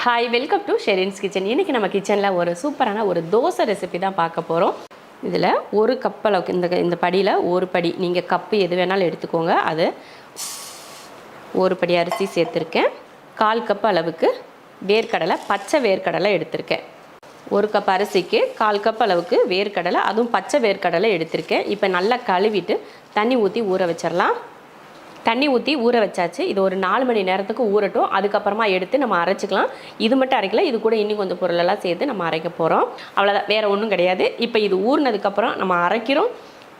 Hi, welcome to Sherin's kitchen. இன்றைக்கி நம்ம கிச்சனில் ஒரு சூப்பரான ஒரு தோசை ரெசிபி தான் பார்க்க போகிறோம். இதில் ஒரு கப் அளவுக்கு இந்த படியில் ஒரு படி, நீங்கள் கப்பு எது வேணாலும் எடுத்துக்கோங்க. அது ஒரு படி அரிசி சேர்த்துருக்கேன். 1/4 கப் அளவுக்கு வேர்க்கடலை, பச்சை வேர்க்கடலை எடுத்திருக்கேன். ஒரு கப் அரிசிக்கு 1/4 கப் அளவுக்கு வேர்க்கடலை, அதுவும் பச்சை வேர்க்கடலை எடுத்திருக்கேன். இப்போ நல்லா கழுவிட்டு தண்ணி ஊற்றி ஊற வச்சிடலாம். தண்ணி ஊற்றி ஊற வச்சாச்சு. இது ஒரு 4 மணி நேரத்துக்கு ஊறட்டும். அதுக்கப்புறமா எடுத்து நம்ம அரைச்சிக்கலாம். இது மட்டும் அரைக்கல, இது கூட இன்னும் கொஞ்சம் பொருளெல்லாம் சேர்த்து நம்ம அரைக்க போகிறோம். அவ்வளோதான், வேறு ஒன்றும் கிடையாது. இப்போ இது ஊறினதுக்கப்புறம் நம்ம அரைக்கிறோம்,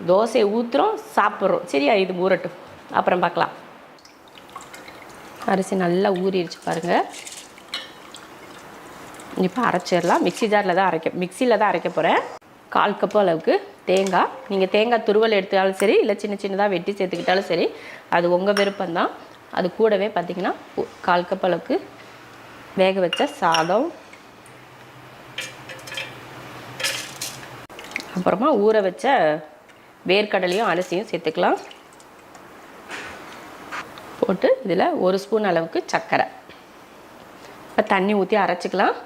தோசையை ஊற்றுறோம், சாப்பிட்றோம். சரியா, இது ஊறட்டும், அப்புறம் பார்க்கலாம். அரிசி நல்லா ஊறிடுச்சு பாருங்கள். இப்போ அரைச்சிடலாம். மிக்சியில் தான் அரைக்க போகிறேன். 1/4 கப்பு அளவுக்கு தேங்காய், நீங்கள் தேங்காய் துருவல் எடுத்தாலும் சரி, இல்லை சின்ன சின்னதாக வெட்டி சேர்த்துக்கிட்டாலும் சரி, அது உங்கள் விருப்பம்தான். அது கூடவே பார்த்திங்கன்னா 1/4 கப் அளவுக்கு வேக வச்ச சாதம், அப்புறமா ஊற வச்ச வேர்க்கடலையும் அரிசியும் சேர்த்துக்கலாம். போட்டு இதில் 1 ஸ்பூன் அளவுக்கு சர்க்கரை. இப்போ தண்ணி ஊற்றி அரைச்சிக்கலாம்.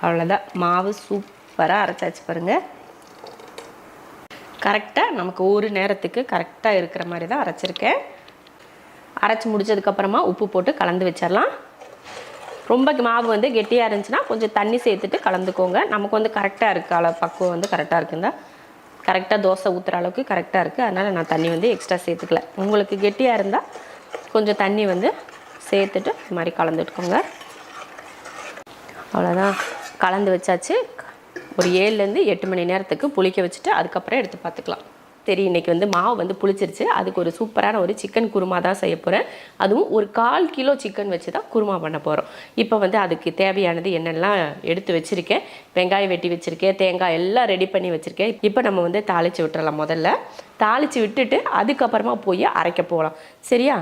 அவ்வளோதான், மாவு சூப்பராக அரைச்சாச்சு பாருங்கள். கரெக்டாக நமக்கு ஒரு நேரத்துக்கு கரெக்டாக இருக்கிற மாதிரி தான் அரைச்சிருக்கேன். அரைச்சி முடித்ததுக்கப்புறமா உப்பு போட்டு கலந்து வச்சிடலாம். ரொம்ப மாவு கெட்டியாக இருந்துச்சுன்னா கொஞ்சம் தண்ணி சேர்த்துட்டு கலந்துக்கோங்க. நமக்கு கரெக்டாக இருக்குது, அளவு பக்குவம் கரெக்டாக இருக்குந்தா. கரெக்டாக தோசை ஊற்றுற அளவுக்கு கரெக்டாக இருக்குது. அதனால் நான் தண்ணி எக்ஸ்ட்ரா சேர்த்துக்கல. உங்களுக்கு கெட்டியாக இருந்தால் கொஞ்சம் தண்ணி சேர்த்துட்டு இது மாதிரி கலந்துட்டுக்கோங்க. அவ்வளோதான், கலந்து வச்சாச்சு. ஒரு 7லேருந்து 8 மணி நேரத்துக்கு புளிக்க வச்சுட்டு அதுக்கப்புறம் எடுத்து பார்த்துக்கலாம். சரி, இன்றைக்கி மாவு புளிச்சிருச்சு. அதுக்கு ஒரு சூப்பரான ஒரு சிக்கன் குருமா தான் செய்ய போகிறேன். அதுவும் ஒரு 1/4 கிலோ சிக்கன் வச்சு தான் குருமா பண்ண போகிறோம். இப்போ அதுக்கு தேவையானது என்னெல்லாம் எடுத்து வச்சுருக்கேன். வெங்காயம் வெட்டி வச்சுருக்கேன், தேங்காய் எல்லாம் ரெடி பண்ணி வச்சுருக்கேன். இப்போ நம்ம தாளித்து விட்டுறலாம். முதல்ல தாளித்து விட்டுட்டு அதுக்கப்புறமா போய் அரைக்க போகலாம். சரியா,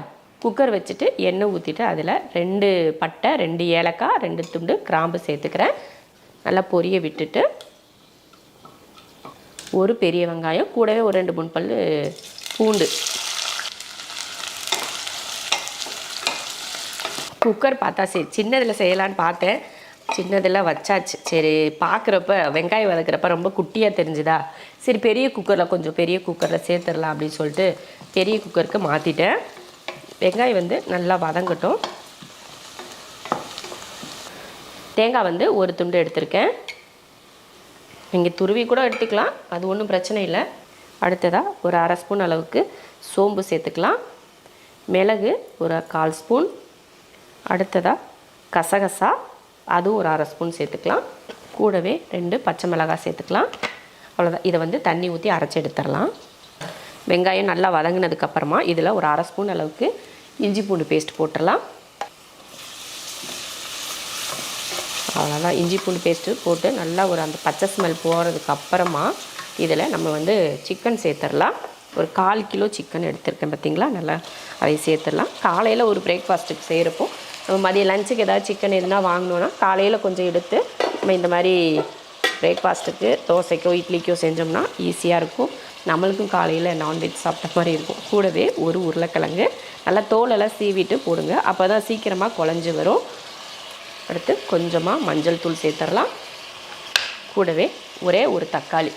குக்கர் வச்சுட்டு எண்ணெய் ஊற்றிட்டு அதில் 2 பட்டை, 2 ஏலக்காய், 2 துண்டு கிராம்பு சேர்த்துக்கிறேன். நல்லா பொரிய விட்டுட்டு ஒரு பெரிய வெங்காயம், கூடவே ஒரு 2-3 பல் பூண்டு. குக்கர் பார்த்தா சரி சின்னதில் செய்யலான்னு பார்த்தேன், சின்னதில் வச்சாச்சு. சரி, பார்க்குறப்ப வெங்காயம் வதக்கிறப்ப ரொம்ப குட்டியாக தெரிஞ்சுதா, சரி பெரிய குக்கரில் கொஞ்சம் பெரிய குக்கரில் சேர்த்துடலாம் அப்படின்னு சொல்லிட்டு பெரிய குக்கருக்கு மாற்றிட்டேன். வெங்காயம் நல்லா வதங்கட்டும். தேங்காய் ஒரு துண்டு எடுத்திருக்கேன். நீங்கள் துருவி கூட எடுத்துக்கலாம், அது ஒன்றும் பிரச்சனை இல்லை. அடுத்ததாக ஒரு 1/2 ஸ்பூன் அளவுக்கு சோம்பு சேர்த்துக்கலாம். மிளகு ஒரு 1/4 ஸ்பூன். அடுத்ததாக கசகசா, அதுவும் ஒரு 1/2 ஸ்பூன் சேர்த்துக்கலாம். கூடவே 2 பச்சை மிளகாய் சேர்த்துக்கலாம். அவ்வளோதான், இதை தண்ணி ஊற்றி அரைச்சி எடுத்துடலாம். வெங்காயம் நல்லா வதங்கினதுக்கப்புறமா இதில் ஒரு 1/2 ஸ்பூன் அளவுக்கு இஞ்சி பூண்டு பேஸ்ட் போட்டுடலாம். அவ்வளோதான், இஞ்சி பூண்டு பேஸ்ட்டு போட்டு நல்லா அந்த பச்சை ஸ்மெல் போகிறதுக்கு அப்புறமா இதில் நம்ம சிக்கன் சேர்த்துடலாம். ஒரு 1/4 கிலோ சிக்கன் எடுத்துருக்கேன் பார்த்திங்களா, நல்லா அதை சேர்த்துடலாம். காலையில் ஒரு பிரேக்ஃபாஸ்ட்டுக்கு செய்கிறப்போ நம்ம மதியம் லஞ்சுக்கு ஏதாவது சிக்கன் எதுனா வாங்கினோன்னா காலையில் கொஞ்சம் எடுத்து நம்ம இந்த மாதிரி பிரேக்ஃபாஸ்ட்டுக்கு தோசைக்கோ இட்லிக்கோ செஞ்சோம்னா ஈஸியாக இருக்கும். நம்மளுக்கும் காலையில் நான்வெஜ் சாப்பிட்ட மாதிரி இருக்கும். கூடவே ஒரு உருளைக்கிழங்கு நல்லா தோலெல்லாம் சீவிட்டு போடுங்க, அப்போ தான் சீக்கிரமாக குழஞ்சி வரும். அடுத்து கொஞ்சமாக மஞ்சள் தூள் சேர்த்துடலாம். கூடவே ஒரே ஒரு தக்காளி.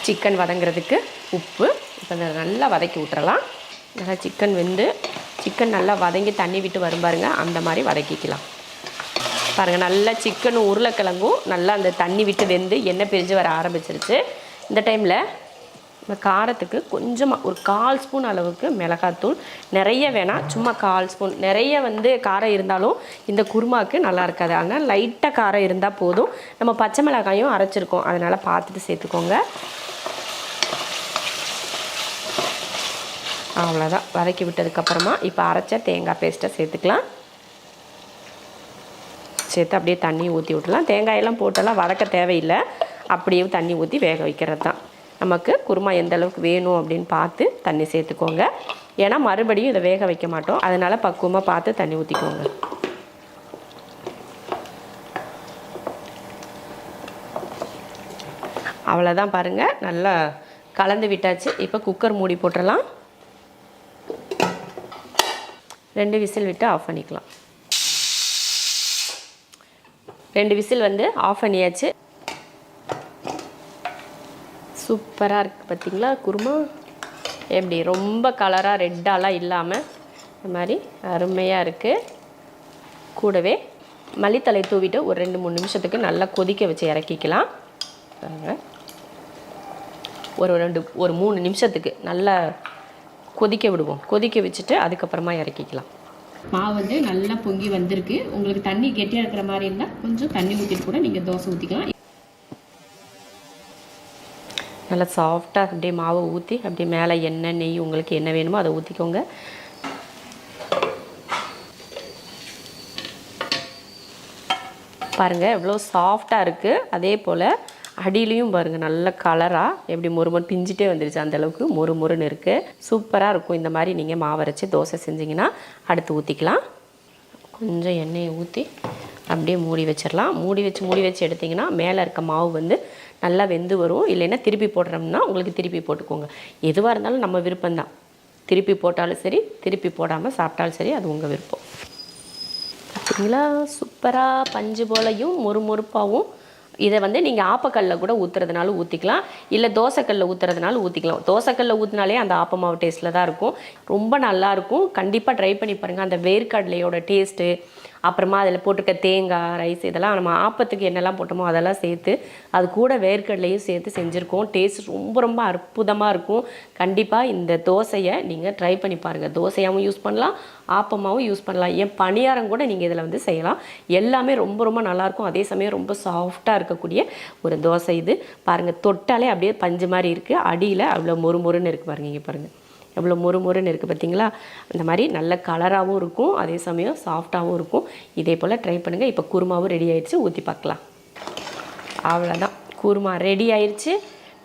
சிக்கன் வதங்கிறதுக்கு உப்பு. இப்போ நல்லா வதக்கி விட்டுறலாம். நல்லா சிக்கன் நல்லா வதங்கி தண்ணி விட்டு வரும் பாருங்கள், அந்த மாதிரி வதக்கிக்கலாம். பாருங்கள், நல்லா சிக்கனும் உருளைக்கிழங்கும் நல்லா அந்த தண்ணி விட்டு வெந்து எண்ணெய் பிரிஞ்சு வர ஆரம்பிச்சிருச்சு. இந்த டைமில் இந்த காரத்துக்கு கொஞ்சமாக ஒரு 1/4 ஸ்பூன் அளவுக்கு மிளகாத்தூள். நிறைய வேணாம், சும்மா 1/4 ஸ்பூன். நிறைய காரம் இருந்தாலும் இந்த குருமாவுக்கு நல்லா இருக்காது. அதனால் லைட்டாக காரம் இருந்தால் போதும். நம்ம பச்சை மிளகாயும் அரைச்சிருக்கோம், அதனால் பார்த்துட்டு சேர்த்துக்கோங்க. அவ்வளோதான், வதக்கி விட்டதுக்கப்புறமா இப்போ அரைச்ச தேங்காய் பேஸ்ட்டை சேர்த்துக்கலாம். சேர்த்து அப்படியே தண்ணி ஊற்றி விட்டுலாம். தேங்காயெல்லாம் போட்டெல்லாம் வதக்க தேவையில்லை, அப்படியே தண்ணி ஊற்றி வேக வைக்கிறது தான். நமக்கு குருமா எந்த அளவுக்கு வேணும் அப்படின்னு பார்த்து தண்ணி சேர்த்துக்கோங்க. ஏன்னா மறுபடியும் இதை வேக வைக்க மாட்டோம், அதனால் பக்குவமாக பார்த்து தண்ணி ஊற்றிக்கோங்க. அவ்வளோதான் பாருங்கள், நல்லா கலந்து விட்டாச்சு. இப்போ குக்கர் மூடி போட்டுடலாம். 2 விசில் விட்டு ஆஃப் பண்ணிக்கலாம். 2 விசில் வந்து ஆஃப் பண்ணியாச்சு. சூப்பராக இருக்குது பார்த்தீங்களா குருமா. எப்படி ரொம்ப கலராக ரெட்டாலாம் இல்லாமல் இந்த மாதிரி அருமையாக இருக்குது. கூடவே மல்லித்தலை தூவிட்டு ஒரு 2-3 நிமிஷத்துக்கு நல்லா கொதிக்க வச்சு இறக்கிக்கலாம். ஒரு 3 நிமிஷத்துக்கு நல்லா கொதிக்க விடுவோம். கொதிக்க வச்சுட்டு அதுக்கப்புறமா இறக்கிக்கலாம். மாவு வந்து நல்லா பொங்கி வந்திருக்கு. உங்களுக்கு தண்ணி கெட்டியாக இருக்கிற மாதிரி இருந்தால் கொஞ்சம் தண்ணி ஊற்றிட்டு கூட நீங்கள் தோசை ஊற்றிக்கலாம். நல்லா சாஃப்டாக அப்படியே மாவை ஊற்றி அப்படியே மேலே எண்ணெய் நெய் உங்களுக்கு என்ன வேணுமோ அதை ஊற்றிக்கோங்க. பாருங்கள் எவ்வளோ சாஃப்டாக இருக்குது. அதே போல் அடியிலையும் பாருங்கள் நல்ல கலராக எப்படி மொறுமொறு பிஞ்சிட்டே வந்துடுச்சு. அந்தளவுக்கு மொறுமொறுன்னு இருக்குது. சூப்பராக இருக்கும். இந்த மாதிரி நீங்கள் மாவு அரைச்சி தோசை செஞ்சிங்கன்னா அடுத்து ஊற்றிக்கலாம். கொஞ்சம் எண்ணெயை ஊற்றி அப்படியே மூடி வச்சிடலாம். மூடி வச்சு எடுத்திங்கன்னா மேலே இருக்க மாவு வந்து நல்லா வெந்து வரும். இல்லைன்னா திருப்பி போடுறோம்னா உங்களுக்கு திருப்பி போட்டுக்கோங்க. எதுவாக இருந்தாலும் நம்ம விருப்பம்தான். திருப்பி போட்டாலும் சரி, திருப்பி போடாமல் சாப்பிட்டாலும் சரி, அது உங்கள் விருப்பம். பார்த்தீங்களா சூப்பராக பஞ்சு போலையும் மொறுமொறுப்பாகவும். இதை வந்து நீங்கள் ஆப்பக்கல்லில் கூட ஊற்றுறதுனாலும் ஊற்றிக்கலாம், இல்லை தோசைக்கல்லில் ஊற்றுறதுனாலும் ஊற்றிக்கலாம். தோசைக்கல்லில் ஊற்றினாலே அந்த ஆப்பமாவு டேஸ்ட்டில் தான் இருக்கும். ரொம்ப நல்லாயிருக்கும். கண்டிப்பாக ட்ரை பண்ணி பாருங்கள். அந்த வேர்க்கடலையோட டேஸ்ட்டு, அப்புறமா அதில் போட்டிருக்க தேங்காய் ரைஸ் இதெல்லாம் நம்ம ஆப்பத்துக்கு என்னெல்லாம் போட்டோமோ அதெல்லாம் சேர்த்து அது கூட வேர்க்கடலையும் சேர்த்து செஞ்சுருக்கோம். டேஸ்ட் ரொம்ப அற்புதமாக இருக்கும். கண்டிப்பாக இந்த தோசையை நீங்கள் ட்ரை பண்ணி பாருங்கள். தோசையாகவும் யூஸ் பண்ணலாம், ஆப்பமாகவும் யூஸ் பண்ணலாம். ஏன் பணியாரம் கூட நீங்கள் இதில் வந்து செய்யலாம். எல்லாமே ரொம்ப நல்லாயிருக்கும். அதே சமயம் ரொம்ப சாஃப்டாக இருக்கக்கூடிய ஒரு தோசை இது. பாருங்கள் தொட்டாலே அப்படியே பஞ்சு மாதிரி இருக்குது. அடியில் அவ்வளோ மொறுமொறுன்னு இருக்குது பாருங்கள். இங்கே பாருங்கள் எவ்வளோ மொறுமொறுன்னு இருக்குது பார்த்தீங்களா. இந்த மாதிரி நல்ல கலராகவும் இருக்கும், அதே சமயம் சாஃப்டாகவும் இருக்கும். இதே போல் ட்ரை பண்ணுங்கள். இப்போ குருமாவும் ரெடி ஆயிடுச்சு. ஊற்றி பார்க்கலாம். அவ்வளோதான், குருமா ரெடி ஆயிடுச்சு.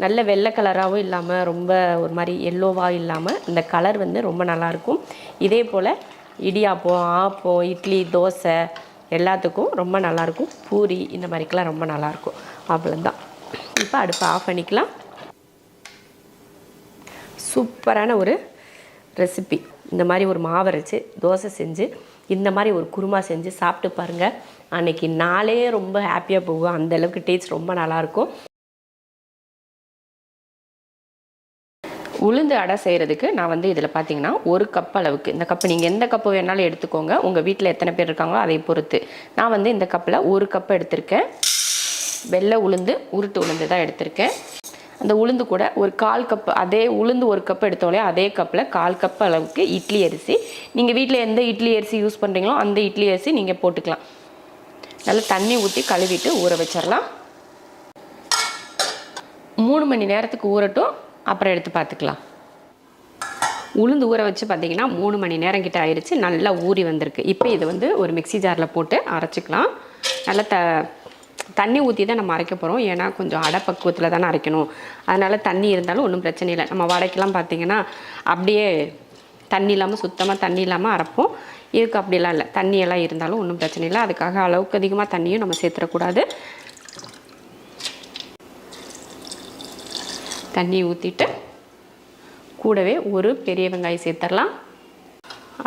நல்ல வெள்ளை கலராகவும் இல்லாமல் ரொம்ப ஒரு மாதிரி எல்லோவாக இல்லாமல் இந்த கலர் வந்து ரொம்ப நல்லாயிருக்கும். இதே போல் இடியாப்பம், ஆப்பம், இட்லி, தோசை எல்லாத்துக்கும் ரொம்ப நல்லாயிருக்கும். பூரி இந்த மாதிரிக்கெலாம் ரொம்ப நல்லாயிருக்கும். அவ்வளோதான். இப்போ அடுப்பை ஆஃப் பண்ணிக்கலாம். சூப்பரான ஒரு ரெசிபி. இந்த மாதிரி ஒரு மாவு அரைச்சி தோசை செஞ்சு இந்த மாதிரி ஒரு குருமா செஞ்சு சாப்பிட்டு பாருங்கள். அன்றைக்கி நாளே ரொம்ப ஹாப்பியாக போகும். அந்தளவுக்கு டேஸ்ட் ரொம்ப நல்லாயிருக்கும். உளுந்து அடை செய்கிறதுக்கு நான் வந்து இதில் பார்த்தீங்கன்னா 1 கப் அளவுக்கு, இந்த கப்பு நீங்கள் எந்த கப்பு வேணாலும் எடுத்துக்கோங்க. உங்கள் வீட்டில் எத்தனை பேர் இருக்காங்களோ அதை பொறுத்து. நான் வந்து இந்த கப்பில் 1 கப் எடுத்திருக்கேன். வெள்ளை உளுந்து, உருட்டு உளுந்து தான் எடுத்திருக்கேன். அந்த உளுந்து கூட ஒரு 1/4 கப், அதே உளுந்து 1 கப் எடுத்தோலே அதே கப்பில் 1/4 கப் அளவுக்கு இட்லி அரிசி. நீங்கள் வீட்டில் எந்த இட்லி அரிசி யூஸ் பண்ணுறீங்களோ அந்த இட்லி அரிசி நீங்கள் போட்டுக்கலாம். நல்லா தண்ணி ஊற்றி கழுவிட்டு ஊற வச்சிடலாம். 3 மணி நேரத்துக்கு ஊறட்டும், அப்புறம் எடுத்து பார்த்துக்கலாம். உளுந்து ஊற வச்சு பார்த்தீங்கன்னா 3 மணி நேரம் கிட்ட ஆயிடுச்சு. நல்லா ஊறி வந்திருக்கு. இப்போ இதை வந்து ஒரு மிக்சி ஜாரில் போட்டு அரைச்சிக்கலாம். நல்லா தண்ணி ஊற்றி தான் நம்ம அரைக்க போகிறோம். ஏன்னா கொஞ்சம் அடை பக்குவத்தில் தானே அரைக்கணும். அதனால் தண்ணி இருந்தாலும் ஒன்றும் பிரச்சனை இல்லை. நம்ம வடைக்கெல்லாம் பார்த்திங்கன்னா அப்படியே தண்ணி இல்லாமல், சுத்தமாக தண்ணி இல்லாமல் அரைப்போம். இதுக்கு அப்படிலாம் இல்லை, தண்ணியெல்லாம் இருந்தாலும் ஒன்றும் பிரச்சனை இல்லை. அதுக்காக அளவுக்கு அதிகமாக தண்ணியும் நம்ம சேர்த்துடக்கூடாது. தண்ணி ஊற்றிட்டு கூடவே ஒரு பெரிய வெங்காயம் சேர்த்துடலாம்.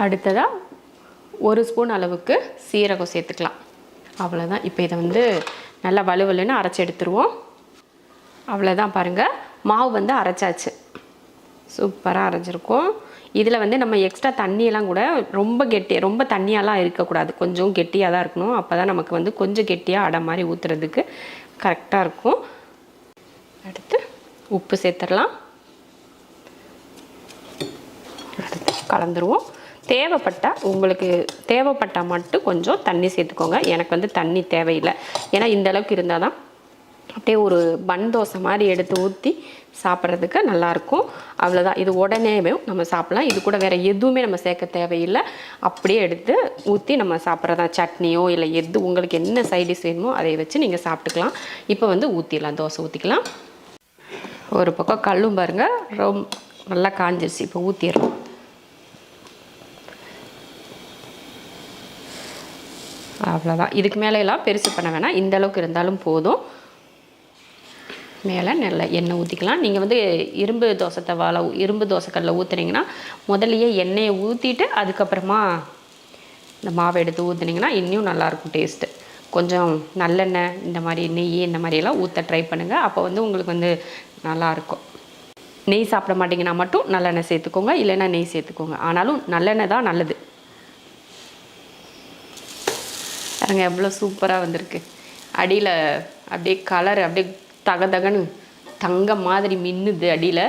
அடுத்ததாக 1 ஸ்பூன் அளவுக்கு சீரகம் சேர்த்துக்கலாம். அவ்வளோதான். இப்போ இதை வந்து நல்லா வலுவலுன்னு அரைச்சி எடுத்துருவோம். அவ்வளோதான். பாருங்கள், மாவு வந்து அரைச்சாச்சு. சூப்பராக அரைச்சிருக்கோம். இதில் வந்து நம்ம எக்ஸ்ட்ரா தண்ணியெல்லாம் கூட ரொம்ப தண்ணியெல்லாம் இருக்கக்கூடாது. கொஞ்சம் கெட்டியாக தான் இருக்கணும். அப்போ தான் நமக்கு வந்து கொஞ்சம் கெட்டியாக அடை மாதிரி ஊற்றுறதுக்கு கரெக்டாக இருக்கும். அடுத்து உப்பு சேர்த்துடலாம். அடுத்து கலந்துருவோம். உங்களுக்கு தேவைப்பட்டால் மட்டும் கொஞ்சம் தண்ணி சேர்த்துக்கோங்க. எனக்கு வந்து தண்ணி தேவையில்லை. ஏன்னா இந்த அளவுக்கு இருந்தால் தான் அப்படியே ஒரு பன் தோசை மாதிரி எடுத்து ஊற்றி சாப்பிட்றதுக்கு நல்லாயிருக்கும். அவ்வளோதான். இது உடனேவே நம்ம சாப்பிட்லாம். இது கூட வேறு எதுவுமே நம்ம சேர்க்க தேவையில்லை. அப்படியே எடுத்து ஊற்றி நம்ம சாப்பிட்றதா. சட்னியோ இல்லை எது உங்களுக்கு என்ன சைடிஷ் வேணுமோ அதை வச்சு நீங்கள் சாப்பிட்டுக்கலாம். இப்போ வந்து ஊற்றிடலாம், தோசை ஊற்றிக்கலாம். ஒரு பக்கம் கல்லும் பாருங்கள் ரொம்ப நல்லா காஞ்சிருச்சு. இப்போ ஊற்றிடுறோம். அவ்வளோதான். இதுக்கு மேலே எல்லாம் பெருசு பண்ண வேணாம். இந்த அளவுக்கு இருந்தாலும் போதும். மேலே நல்ல எண்ணெய் ஊற்றிக்கலாம். நீங்கள் வந்து இரும்பு தோசை தவால இரும்பு தோசைக்கல்லில் ஊற்றுனீங்கன்னா முதல்லையே எண்ணெயை ஊற்றிட்டு அதுக்கப்புறமா இந்த மாவை எடுத்து ஊற்றுனீங்கன்னா இன்னும் நல்லாயிருக்கும் டேஸ்ட்டு. கொஞ்சம் நல்லெண்ணெய் இந்த மாதிரி நெய் இந்த மாதிரியெல்லாம் ஊற்ற ட்ரை பண்ணுங்கள். அப்போ வந்து உங்களுக்கு வந்து நல்லாயிருக்கும். நெய் சாப்பிட மாட்டிங்கன்னா மட்டும் நல்லெண்ணெய் சேர்த்துக்கோங்க, இல்லைன்னா நெய் சேர்த்துக்கோங்க. ஆனாலும் நல்லெண்ணெய் தான் நல்லது. பாருங்க எவ்வளோ சூப்பராக வந்திருக்கு. அடியில் அப்படியே கலர் அப்படியே தகன்னு தங்கம் மாதிரி மின்னுது அடியில்.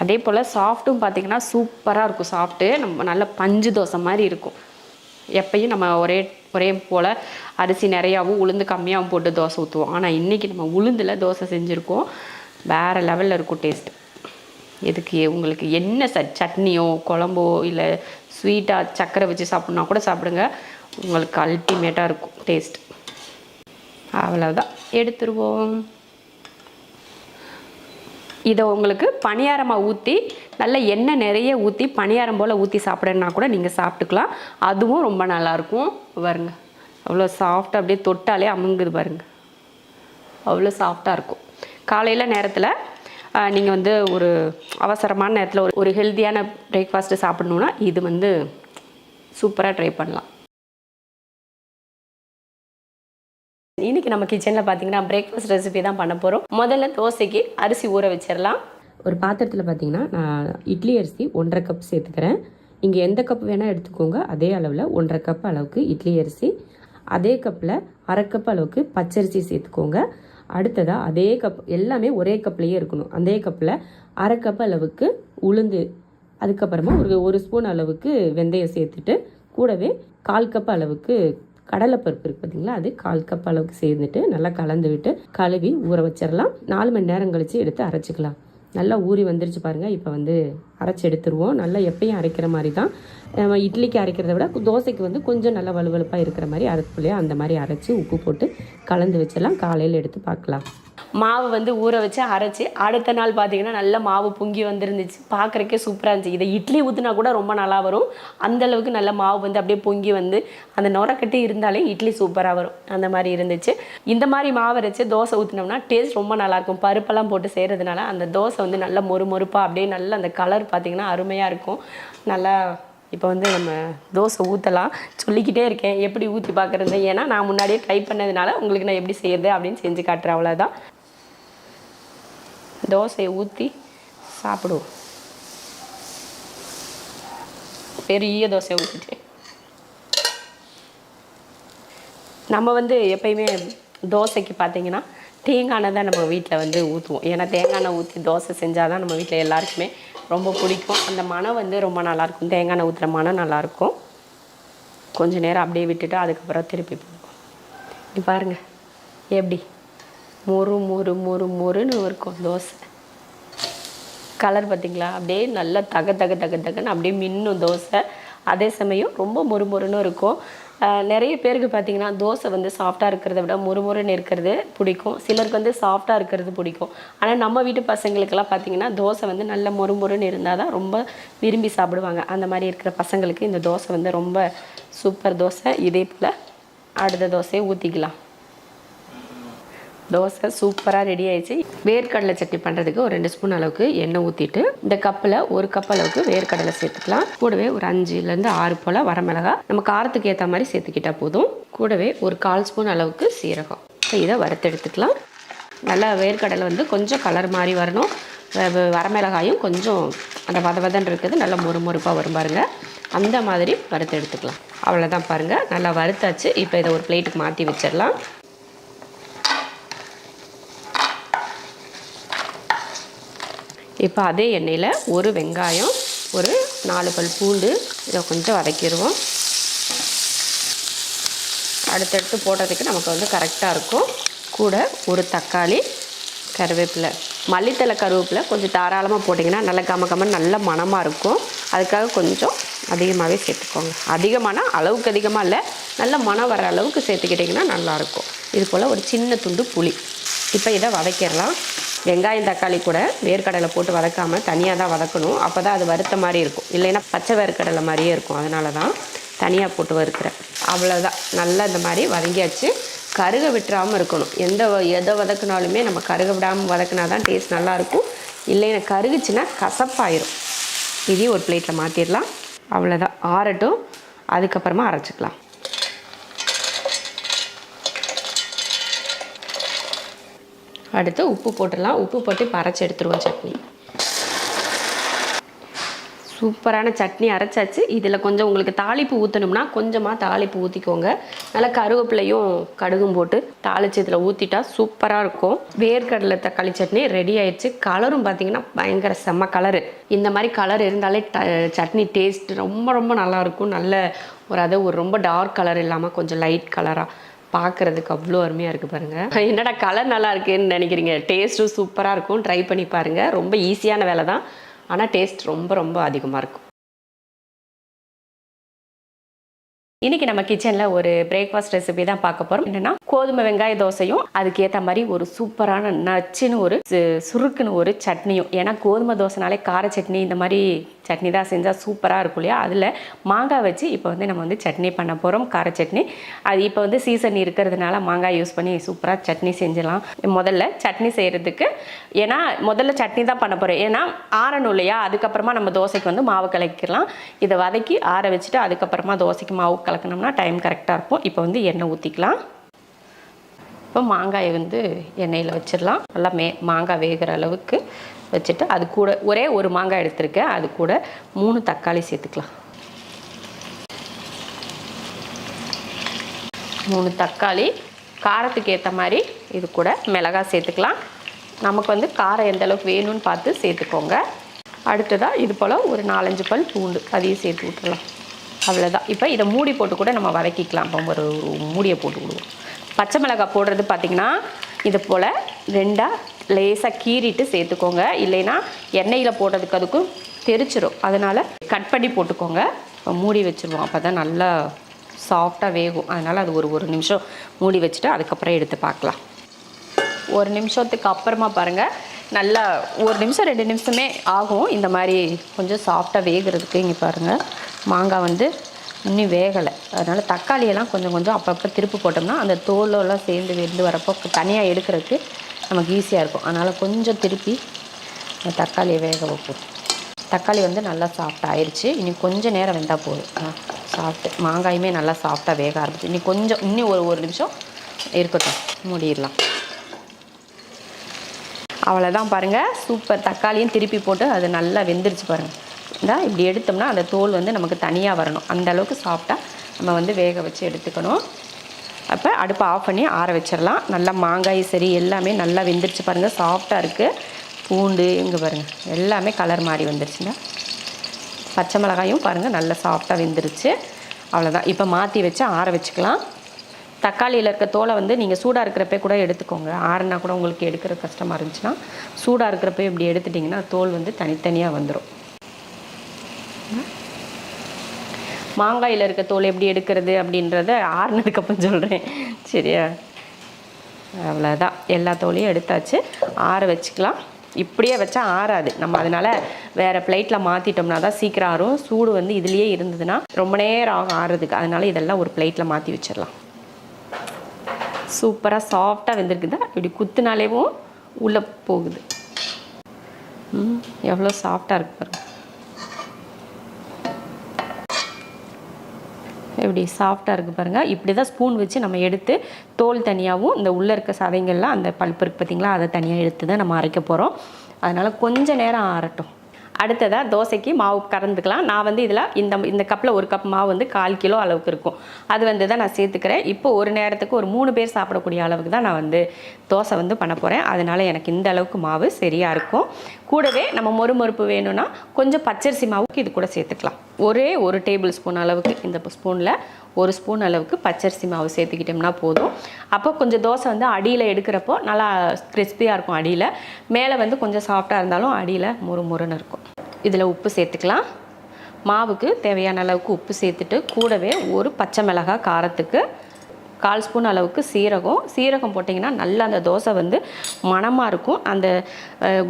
அதே போல் சாஃப்ட்டும் பார்த்திங்கன்னா சூப்பராக இருக்கும். சாஃப்ட்டு நம்ம நல்ல பஞ்சு தோசை மாதிரி இருக்கும். எப்பயும் நம்ம ஒரே போல் அரிசி நிறையாவும் உளுந்து கம்மியாகவும் போட்டு தோசை ஊற்றுவோம். ஆனால் இன்றைக்கி நம்ம உளுந்தில் தோசை செஞ்சுருக்கோம். வேறு லெவலில் இருக்கும் டேஸ்ட்டு. இதுக்கு உங்களுக்கு என்ன சட்னியோ குழம்போ இல்லை ஸ்வீட்டாக சர்க்கரை வச்சு சாப்பிட்னா கூட சாப்பிடுங்க, உங்களுக்கு அல்டிமேட்டாக இருக்கும் டேஸ்ட். அவ்வளோதான், எடுத்துருவோம். இதை உங்களுக்கு பணியாரமாக ஊற்றி நல்ல எண்ணெய் நிறைய ஊற்றி பணியாரம் போல் ஊற்றி சாப்பிட்றேன்னா கூட நீங்கள் சாப்பிட்டுக்கலாம். அதுவும் ரொம்ப நல்லாயிருக்கும். பாருங்க அவ்வளோ சாஃப்டாக அப்படியே தொட்டாலே அமுங்குது பாருங்கள், அவ்வளோ சாஃப்டாக இருக்கும். காலையில் நேரத்தில் நீங்கள் வந்து ஒரு அவசரமான நேரத்தில் ஒரு ஹெல்த்தியான பிரேக்ஃபாஸ்ட்டு சாப்பிட்ணுன்னா இது வந்து சூப்பராக ட்ரை பண்ணலாம். இன்றைக்கி நம்ம கிச்சனில் பார்த்தீங்கன்னா பிரேக்ஃபாஸ்ட் ரெசிபி தான் பண்ண போகிறோம். முதல்ல தோசைக்கு அரிசி ஊற வச்சிடலாம். ஒரு பாத்திரத்தில் பார்த்தீங்கன்னா நான் இட்லி அரிசி 1.5 கப் சேர்த்துக்கிறேன். இங்கே எந்த கப் வேணால் எடுத்துக்கோங்க. அதே அளவில் 1.5 கப் அளவுக்கு இட்லி அரிசி, அதே கப்பில் 1/2 கப் அளவுக்கு பச்சரிசி சேர்த்துக்கோங்க. அடுத்ததாக அதே கப், எல்லாமே ஒரே கப்லேயே இருக்கணும். அதே கப்பில் 1/2 கப் அளவுக்கு உளுந்து, அதுக்கப்புறமா ஒரு ஸ்பூன் அளவுக்கு வெந்தயம் சேர்த்துட்டு கூடவே 1/4 கப் அளவுக்கு கடலைப்பருப்பு இருக்குது பார்த்தீங்களா, அது 1/4 கப் அளவுக்கு சேர்ந்துட்டு நல்லா கலந்து விட்டு கழுவி ஊற வச்சிடலாம். 4 மணி நேரம் கழித்து எடுத்து அரைச்சிக்கலாம். நல்லா ஊறி வந்துருச்சு பாருங்கள். இப்போ வந்து அரைச்சி எடுத்துருவோம். நல்லா எப்பயும் அரைக்கிற மாதிரி தான். இட்லிக்கு அரைக்கிறத விட தோசைக்கு வந்து கொஞ்சம் நல்லா வலுவலுப்பாக இருக்கிற மாதிரி அரைப்புலையா அந்த மாதிரி அரைச்சி உப்பு போட்டு கலந்து வச்சிடலாம். காலையில் எடுத்து பார்க்கலாம். மாவு வந்து ஊற வச்சு அரைச்சி அடுத்த நாள் பார்த்தீங்கன்னா நல்ல மாவு பொங்கி வந்துருந்துச்சு. பார்க்குறக்கே சூப்பராக இருந்துச்சு. இதை இட்லி ஊற்றினா கூட ரொம்ப நல்லா வரும். அந்தளவுக்கு நல்ல மாவு வந்து அப்படியே பொங்கி வந்து அந்த நுரக்கட்டி இருந்தாலே இட்லி சூப்பராக வரும். அந்த மாதிரி இருந்துச்சு. இந்த மாதிரி மாவு அரைச்சி தோசை ஊற்றினோம்னா டேஸ்ட் ரொம்ப நல்லாயிருக்கும். பருப்பெல்லாம் போட்டு செய்கிறதுனால அந்த தோசை வந்து நல்லா மொறுமொறுப்பாக அப்படியே நல்லா அந்த கலர் பார்த்திங்கன்னா அருமையாக இருக்கும். நல்லா இப்போ வந்து நம்ம தோசை ஊற்றலாம். சொல்லிக்கிட்டே இருக்கேன் எப்படி ஊற்றி பார்க்குறது. ஏன்னா நான் முன்னாடியே ட்ரை பண்ணதுனால உங்களுக்கு நான் எப்படி செய்யுது அப்படின்னு செஞ்சு காட்டுறேன். அவ்வளோதான். தோசையை ஊற்றி சாப்பிடுவோம். பெரிய தோசையை ஊற்றிட்டு நம்ம வந்து எப்பயுமே தோசைக்கு பார்த்திங்கன்னா தேங்காய் எண்ணெய் தான் நம்ம வீட்டில் வந்து ஊற்றுவோம். ஏன்னா தேங்காய் எண்ணெய் ஊற்றி தோசை செஞ்சால் தான் நம்ம வீட்டில் எல்லாருக்குமே ரொம்ப பிடிக்கும். அந்த மனம் வந்து ரொம்ப நல்லாயிருக்கும். தேங்காய் எண்ணெய் ஊற்றுற மனம் நல்லாயிருக்கும். கொஞ்சம் நேரம் அப்படியே விட்டுட்டு அதுக்கப்புறம் திருப்பி போடுவோம். இது பாருங்கள் எப்படி மொறுன்னு இருக்கும் தோசை. கலர் பார்த்திங்களா, அப்படியே நல்லா தகன்னு அப்படியே மின்னும் தோசை. அதே சமயம் ரொம்ப மொறுன்னு இருக்கும். நிறைய பேருக்கு பார்த்திங்கன்னா தோசை வந்து சாஃப்டாக இருக்கிறத விட மொறுன்னு இருக்கிறது பிடிக்கும். சிலருக்கு வந்து சாஃப்டாக இருக்கிறது பிடிக்கும். ஆனால் நம்ம வீட்டு பசங்களுக்கெல்லாம் பார்த்திங்கன்னா தோசை வந்து நல்ல மொறுன்னு இருந்தால் தான் ரொம்ப விரும்பி சாப்பிடுவாங்க. அந்த மாதிரி இருக்கிற பசங்களுக்கு இந்த தோசை வந்து ரொம்ப சூப்பர் தோசை. இதே போல் அடுத்த தோசையை ஊற்றிக்கலாம். தோசை சூப்பராக ரெடி ஆயிடுச்சு. வேர்க்கடலை சட்னி பண்ணுறதுக்கு ஒரு 2 ஸ்பூன் அளவுக்கு எண்ணெய் ஊற்றிட்டு இந்த கப்பில் 1 கப் அளவுக்கு வேர்க்கடலை சேர்த்துக்கலாம். கூடவே ஒரு 5லேருந்து 6 போல் வரமிளகாய் நம்ம காரத்துக்கு ஏற்ற மாதிரி சேர்த்துக்கிட்டால் போதும். கூடவே ஒரு 1/4 ஸ்பூன் அளவுக்கு சீரகம். இதை வறுத்தெடுத்துக்கலாம். நல்லா வேர்க்கடலை வந்து கொஞ்சம் கலர் மாதிரி வரணும். வரமிளகாயும் கொஞ்சம் அந்த வதன்னு இருக்குது, நல்லா மொறுப்பாக வரும் பாருங்கள். அந்த மாதிரி வறுத்து எடுத்துக்கலாம். அவ்வளோதான் பாருங்கள், நல்லா வறுத்தாச்சு. இப்போ இதை ஒரு பிளேட்டுக்கு மாற்றி வச்சிடலாம். இப்போ அதே எண்ணெயில் ஒரு வெங்காயம், ஒரு 4 பல் பூண்டு இதை கொஞ்சம் வதக்கிடுவோம். அடுத்தடுத்து போடுறதுக்கு நமக்கு வந்து கரெக்டாக இருக்கும். கூட ஒரு தக்காளி, கருவேப்பிலை, மல்லித்தலை கருவேப்பிலை கொஞ்சம் தாராளமாக போட்டிங்கன்னா நல்லா கமகமன்னு நல்ல மணமாக இருக்கும். அதுக்காக கொஞ்சம் அதிகமாகவே சேர்த்துக்கோங்க. அதிகமான அளவுக்கு அதிகமாக இல்லை, நல்ல மணம் வர அளவுக்கு சேர்த்துக்கிட்டிங்கன்னா நல்லாயிருக்கும். இது போல் ஒரு சின்ன துண்டு புளி. இப்போ இதை வதக்கிடலாம். வெங்காயம் தக்காளி கூட வேர்க்கடலை போட்டு வதக்காமல் தனியாக தான் வதக்கணும். அப்போ தான் அது வறுத்த மாதிரி இருக்கும். இல்லைன்னா பச்சை வேர்க்கடலை மாதிரியே இருக்கும். அதனால தான் தனியாக போட்டு வறுக்கிறேன். அவ்வளோதான், நல்லா இந்த மாதிரி வதங்கியாச்சு. கருக விட்டுறாமல் இருக்கணும். எதை வதக்குனாலுமே நம்ம கருக விடாமல் வதக்குனா தான் டேஸ்ட் நல்லாயிருக்கும். இல்லைன்னா கருகுச்சுன்னா கசப்பாயிரும். இதையும் ஒரு பிளேட்டில் மாற்றிடலாம். அவ்வளோதான், ஆறட்டும். அதுக்கப்புறமா அரைச்சிக்கலாம். அடுத்து உப்பு போட்டுடலாம். உப்பு போட்டு இப்போ அரைச்சி எடுத்துருவோம் சட்னி. சூப்பரான சட்னி அரைச்சாச்சு. இதில் கொஞ்சம் உங்களுக்கு தாளிப்பு ஊற்றணும்னா கொஞ்சமாக தாளிப்பு ஊற்றிக்கோங்க. நல்லா கருவேப்பிலையும் கடுகும் போட்டு தாளித்து இதில் ஊற்றிட்டா சூப்பராக இருக்கும். வேர்க்கடலை தக்காளி சட்னி ரெடி ஆயிடுச்சு. கலரும் பார்த்திங்கன்னா பயங்கர செம்ம கலரு. இந்த மாதிரி கலர் இருந்தாலே சட்னி டேஸ்ட் ரொம்ப ரொம்ப நல்லாயிருக்கும். நல்ல ஒரு ரொம்ப டார்க் கலர் இல்லாமல் கொஞ்சம் லைட் கலராக பார்க்குறதுக்கு அவ்வளோ அருமையாக இருக்குது பாருங்கள். என்னடா கலர் நல்லா இருக்குன்னு நினைக்கிறீங்க, டேஸ்ட்டும் சூப்பராக இருக்கும். ட்ரை பண்ணி பாருங்கள். ரொம்ப ஈஸியான வேலை தான், ஆனால் டேஸ்ட் ரொம்ப ரொம்ப அதிகமாக இருக்கும். இன்றைக்கி நம்ம கிச்சனில் ஒரு பிரேக்ஃபாஸ்ட் ரெசிபி தான் பார்க்க போகிறோம். என்னென்னா கோதுமை வெங்காய தோசையும் அதுக்கேற்ற மாதிரி ஒரு சூப்பரான நச்சுன்னு ஒரு சுருக்குன்னு ஒரு சட்னியும். ஏன்னா கோதுமை தோசைனாலே கார சட்னி இந்த மாதிரி சட்னி தான் செஞ்சால் சூப்பராக இருக்கும் இல்லையா. அதில் மாங்காய் வச்சு இப்போ வந்து நம்ம வந்து சட்னி பண்ண போகிறோம், கார சட்னி. அது இப்போ வந்து சீசன் இருக்கிறதுனால மாங்காய் யூஸ் பண்ணி சூப்பராக சட்னி செஞ்சிடலாம். முதல்ல சட்னி செய்கிறதுக்கு ஏன்னா முதல்ல சட்னி தான் பண்ண போகிறேன். ஏன்னா ஆறணும் இல்லையா, அதுக்கப்புறமா நம்ம தோசைக்கு வந்து மாவு கலக்கிடலாம். இதை வதக்கி ஆற வச்சுட்டு அதுக்கப்புறமா தோசைக்கு மாவு கலக்கணும்னா டைம் கரெக்டாக இருக்கும். இப்போ வந்து எண்ணெய் ஊற்றிக்கலாம். இப்போ மாங்காயை வந்து எண்ணெயில் வச்சிடலாம். நல்லா மாங்காய் வேகிற அளவுக்கு வச்சுட்டு அது கூட ஒரே ஒரு மாங்காய் எடுத்திருக்கேன். அது கூட 3 தக்காளி சேர்த்துக்கலாம். 3 தக்காளி, காரத்துக்கு ஏற்ற மாதிரி இது கூட மிளகாய் சேர்த்துக்கலாம். நமக்கு வந்து காரம் எந்த அளவுக்கு வேணும்னு பார்த்து சேர்த்துக்கோங்க. அடுத்ததாக இது போல் ஒரு 4-5 பல் பூண்டு அதையும் சேர்த்து விட்டுடலாம். அவ்வளோதான். இப்போ இதை மூடி போட்டு கூட நம்ம வதக்கிக்கலாம். இப்போ ஒரு மூடியை போட்டு விடுவோம். பச்சை மிளகாய் போடுறது பார்த்திங்கன்னா இது போல் 2ஆக லேசாக கீறிட்டு சேர்த்துக்கோங்க. இல்லைன்னா எண்ணெயில் போடுறதுக்கு அதுக்கும் தெரிச்சிடும். அதனால் கட் பண்ணி போட்டுக்கோங்க. இப்போ மூடி வச்சுருவோம். அப்போ தான் நல்லா சாஃப்டாக வேகும். அதனால் அது ஒரு நிமிஷம் மூடி வச்சுட்டு அதுக்கப்புறம் எடுத்து பார்க்கலாம். 1 நிமிஷத்துக்கு அப்புறமா பாருங்கள், நல்லா 1 நிமிஷம் 2 நிமிஷமே ஆகும் இந்த மாதிரி கொஞ்சம் சாஃப்டாக வேகிறதுக்கு. இங்கே பாருங்கள், மாங்காய் வந்து இன்னும் வேகலை. அதனால் தக்காளியெல்லாம் கொஞ்சம் அப்பப்போ திருப்பி போட்டோம்னா அந்த தோலெல்லாம் சேர்ந்து வெந்து வரப்போ தனியாக எடுக்கிறதுக்கு நமக்கு ஈஸியாக இருக்கும். அதனால் கொஞ்சம் திருப்பி தக்காளியை வேக வைப்போம். தக்காளி வந்து நல்லா சாஃப்ட் ஆயிடுச்சு. இனி கொஞ்சம் நேரம் வெந்தால் போதும். சாஃப்ட்டு மாங்காயுமே நல்லா சாஃப்டாக வேக ஆரம்பிச்சு. இன்னும் ஒரு நிமிஷம் இருக்கட்டும், மூடிடலாம். அவ்வளோதான் பாருங்கள், சூப்பர். தக்காளியும் திருப்பி போட்டு அது நல்லா வெந்துருச்சு பாருங்கள். இப்படி எடுத்தோம்னா அந்த தோல் வந்து நமக்கு தனியாக வரணும். அந்த அளவுக்கு சாஃப்டாக நம்ம வந்து வேக வச்சு எடுத்துக்கணும். அப்போ அடுப்பை ஆஃப் பண்ணி ஆற வச்சிடலாம். நல்லா மாங்காய் சரி எல்லாமே நல்லா வெந்துருச்சு பாருங்கள், சாஃப்டாக இருக்குது. பூண்டு இங்கே பாருங்கள் எல்லாமே கலர் மாறி வந்துருச்சுங்க. பச்சை மிளகாயும் பாருங்கள் நல்லா சாஃப்டாக வெந்துருச்சு. அவ்வளோதான். இப்போ மாற்றி வச்சு ஆற வச்சுக்கலாம். தக்காளியில் இருக்க தோலை வந்து நீங்கள் சூடாக இருக்கிறப்ப கூட எடுத்துக்கோங்க. ஆறுனா கூட உங்களுக்கு எடுக்கிற கஷ்டமாக இருந்துச்சுன்னா சூடாக இருக்கிறப்ப இப்படி எடுத்துட்டிங்கன்னா தோல் வந்து தனித்தனியாக வந்துடும். மாங்காயில் இருக்க தோல் எப்படி எடுக்கிறது அப்படின்றத ஆறுனதுக்கப்புறம் சொல்கிறேன், சரியா? அவ்வளோதான், எல்லா தோலையும் எடுத்தாச்சு. ஆற வச்சுக்கலாம். இப்படியே வச்சா ஆறாது. நம்ம அதனால் வேறு பிளேட்டில் மாற்றிட்டோம்னா தான் சீக்கிரம் ஆறும். சூடு வந்து இதுலேயே இருந்ததுன்னா ரொம்ப நேரம் ஆகும் ஆறுறதுக்கு. அதனால் இதெல்லாம் ஒரு பிளேட்டில் மாற்றி வச்சிடலாம். சூப்பராக சாஃப்டாக வெந்திருக்குதா? இப்படி குத்துனாலேவும் உள்ளே போகுது. எவ்வளோ சாஃப்டாக இருக்கு பாருங்க. இப்படி சாஃப்டாக இருக்குது பாருங்கள். இப்படி தான் ஸ்பூன் வச்சு நம்ம எடுத்து தோல் தனியாகவும் இந்த உள்ளே இருக்க சதைங்கள்லாம் அந்த பல்ப்பு இருக்குது பார்த்திங்களா, அதை தனியாக எடுத்து தான் நம்ம அரைக்க போகிறோம். அதனால் கொஞ்சம் நேரம் ஆறட்டும். அடுத்ததாக தோசைக்கு மாவு கறந்துக்கலாம். நான் வந்து இதில் இந்த கப்பில் 1 கப் மாவு வந்து 1/4 கிலோ அளவுக்கு இருக்கும். அது வந்து தான் நான் சேர்த்துக்கிறேன். இப்போ ஒரு நேரத்துக்கு ஒரு 3 பேர் சாப்பிடக்கூடிய அளவுக்கு தான் நான் வந்து தோசை வந்து பண்ண போகிறேன். அதனால் எனக்கு இந்த அளவுக்கு மாவு சரியாக இருக்கும். கூடவே நம்ம மொறுமொறுப்பு வேணும்னா கொஞ்சம் பச்சரிசி மாவுக்கு இது கூட சேர்த்துக்கலாம். ஒரே 1 டேபிள் ஸ்பூன் அளவுக்கு, இந்த ஸ்பூனில் 1 ஸ்பூன் அளவுக்கு பச்சரிசி மாவு சேர்த்துக்கிட்டோம்னா போதும். அப்போ கொஞ்சம் தோசை வந்து அடியில் எடுக்கிறப்போ நல்லா கிறிஸ்பியாக இருக்கும். அடியில் மேலே வந்து கொஞ்சம் சாஃப்டாக இருந்தாலும் அடியில் முறுமுறுன்னு இருக்கும். இதில் உப்பு சேர்த்துக்கலாம். மாவுக்கு தேவையான அளவுக்கு உப்பு சேர்த்துட்டு கூடவே ஒரு பச்சை மிளகாய் காரத்துக்கு 1/4 ஸ்பூன் அளவுக்கு சீரகம் போட்டிங்கன்னா நல்லா அந்த தோசை வந்து மணமாக இருக்கும். அந்த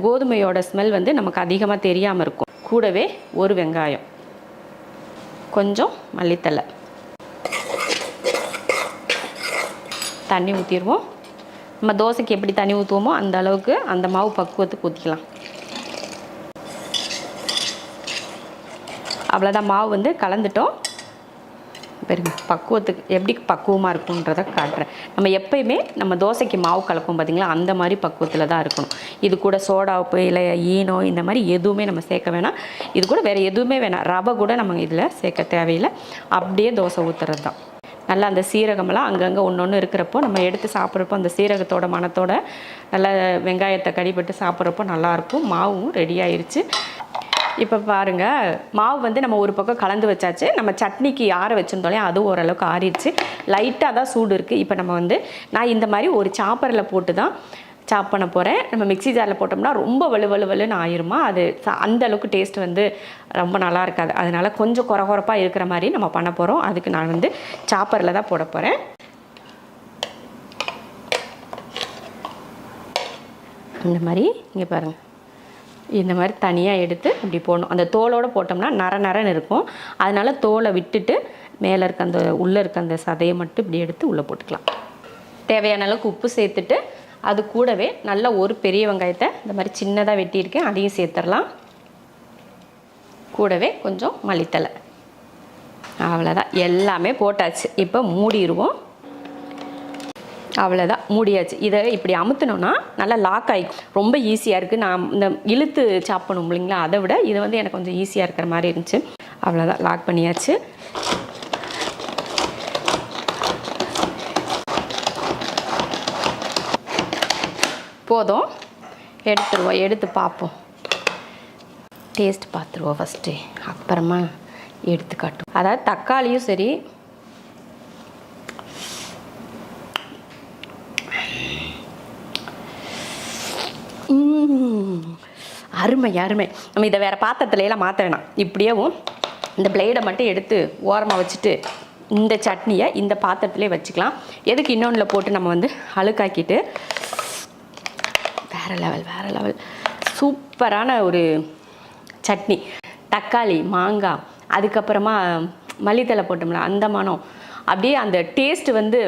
கோதுமையோட ஸ்மெல் வந்து நமக்கு அதிகமாக தெரியாமல் இருக்கும். கூடவே 1 வெங்காயம், கொஞ்சம் மல்லித்தழை, தண்ணி ஊற்றிடுவோம். நம்ம தோசைக்கு எப்படி தண்ணி ஊற்றுவோமோ அந்த அளவுக்கு அந்த மாவு பக்குவத்துக்கு ஊற்றிக்கலாம். அவ்வளோதான், மாவு வந்து கலந்துட்டோம். பாருங்க பக்குவத்துக்கு எப்படி பக்குவமாக இருக்குன்றதை காட்டுறேன். நம்ம எப்பயுமே நம்ம தோசைக்கு மாவு கலப்போம் பார்த்திங்களா, அந்த மாதிரி பக்குவத்தில் தான் இருக்கணும். இது கூட சோடா உப்பு இல்லை ஈனோ இந்த மாதிரி எதுவுமே நம்ம சேர்க்க வேணாம். இது கூட வேறு எதுவுமே வேணாம். ரவை கூட நம்ம இதில் சேர்க்க தேவையில்லை. அப்படியே தோசை ஊற்றுறது தான். நல்லா அந்த சீரகமெல்லாம் அங்கங்கே ஒன்று ஒன்று இருக்கிறப்போ நம்ம எடுத்து சாப்பிட்றப்போ அந்த சீரகத்தோட மணத்தோட நல்லா வெங்காயத்தை கடிப்பட்டு சாப்பிட்றப்போ நல்லாயிருக்கும். மாவும் ரெடி ஆயிடுச்சு. இப்போ பாருங்கள், மாவு வந்து நம்ம ஒரு பக்கம் கலந்து வச்சாச்சு. நம்ம சட்னிக்கு ஆற வச்சுருந்தோம், அதுவும் ஓரளவுக்கு ஆறிடுச்சு. லைட்டாக தான் சூடு இருக்குது. இப்போ நம்ம வந்து நான் இந்த மாதிரி ஒரு சாப்பரில் போட்டு தான் சாப் பண்ண போகிறேன். நம்ம மிக்ஸி ஜாரில் போட்டோம்னா ரொம்ப வலுவலுன்னு ஆயிருமா, அது அந்த அளவுக்கு டேஸ்ட் வந்து ரொம்ப நல்லா இருக்காது. அதனால் கொஞ்சம் குறகுறப்பாக இருக்கிற மாதிரி நம்ம பண்ண போகிறோம். அதுக்கு நான் வந்து சாப்பரில் தான் போட போகிறேன். இந்த மாதிரி இங்கே பாருங்கள், இந்த மாதிரி தனியாக எடுத்து இப்படி போடணும். அந்த தோலோடு போட்டோம்னா நரன்னு இருக்கும். அதனால் தோலை விட்டுட்டு மேலே இருக்க அந்த உள்ளே இருக்க அந்த சதையை மட்டும் இப்படி எடுத்து உள்ளே போட்டுக்கலாம். தேவையான அளவுக்கு உப்பு சேர்த்துட்டு அது கூடவே நல்ல ஒரு பெரிய வெங்காயத்தை இந்த மாதிரி சின்னதாக வெட்டியிருக்கேன், அதையும் சேர்த்துடலாம். கூடவே கொஞ்சம் மல்லித்தலை. அவ்வளோதான், எல்லாமே போட்டாச்சு. இப்போ மூடிடுவோம். அவ்வளோதான், மூடியாச்சு. இதை இப்படி அமுத்தினோன்னா நல்லா லாக் ஆகிக்கும். ரொம்ப ஈஸியாக இருக்குது. நான் இந்த இழுத்து சாப்பிடணும் இல்லைங்களா, அதை விட இது வந்து எனக்கு கொஞ்சம் ஈஸியாக இருக்கிற மாதிரி இருந்துச்சு. அவ்வளோதான், லாக் பண்ணியாச்சு. போதும், எடுத்துருவோம். எடுத்து பார்ப்போம், டேஸ்ட் பார்த்துருவோம் ஃபஸ்ட்டு, அப்புறமா எடுத்து காட்டும். அதாவது தக்காளியும் சரி, அருமை அருமை. நம்ம இதை வேறு பாத்திரத்துலையெல்லாம் மாற்ற வேணாம். இப்படியேவும் இந்த பிளேடை மட்டும் எடுத்து ஓரமாக வச்சுட்டு இந்த சட்னியை இந்த பாத்திரத்துலேயே வச்சுக்கலாம். எதுக்கு இன்னொன்றில் போட்டு நம்ம வந்து அழுக்காக்கிட்டு. வேறு லெவல் சூப்பரான ஒரு சட்னி. தக்காளி, மாங்காய், அதுக்கப்புறமா மல்லித்தலை போட்டோம்ல அந்த மனம், அப்படியே அந்த டேஸ்ட்டு வந்து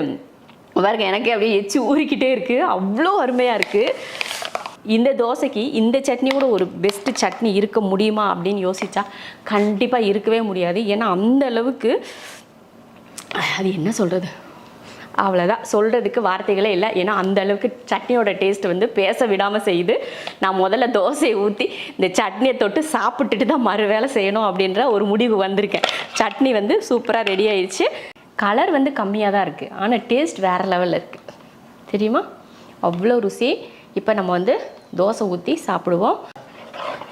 பாருங்க, எனக்கே அப்படியே எச்சி ஊறிக்கிட்டே இருக்குது. அவ்வளோ அருமையாக இருக்குது. இந்த தோசைக்கு இந்த சட்னி கூட ஒரு பெஸ்ட்டு சட்னி இருக்க முடியுமா அப்படின்னு யோசித்தா கண்டிப்பாக இருக்கவே முடியாது. ஏன்னா அந்த அளவுக்கு அது என்ன சொல்கிறது, அவ்வளோதான், சொல்கிறதுக்கு வார்த்தைகளே இல்லை. ஏன்னா அந்த அளவுக்கு சட்னியோட டேஸ்ட் வந்து பேச விடாமல் செய்யுது. நான் முதல்ல தோசையை ஊற்றி இந்த சட்னியை தொட்டு சாப்பிட்டுட்டு தான் மறு வேலை செய்யணும் அப்படின்ற ஒரு முடிவு வந்திருக்கேன். சட்னி வந்து சூப்பராக ரெடி ஆயிடுச்சு. கலர் வந்து கம்மியாக தான் இருக்குது, ஆனால் டேஸ்ட் வேறு லெவலில் இருக்குது தெரியுமா, அவ்வளோ ருசி. இப்போ நம்ம வந்து தோசை ஊற்றி சாப்பிடுவோம்.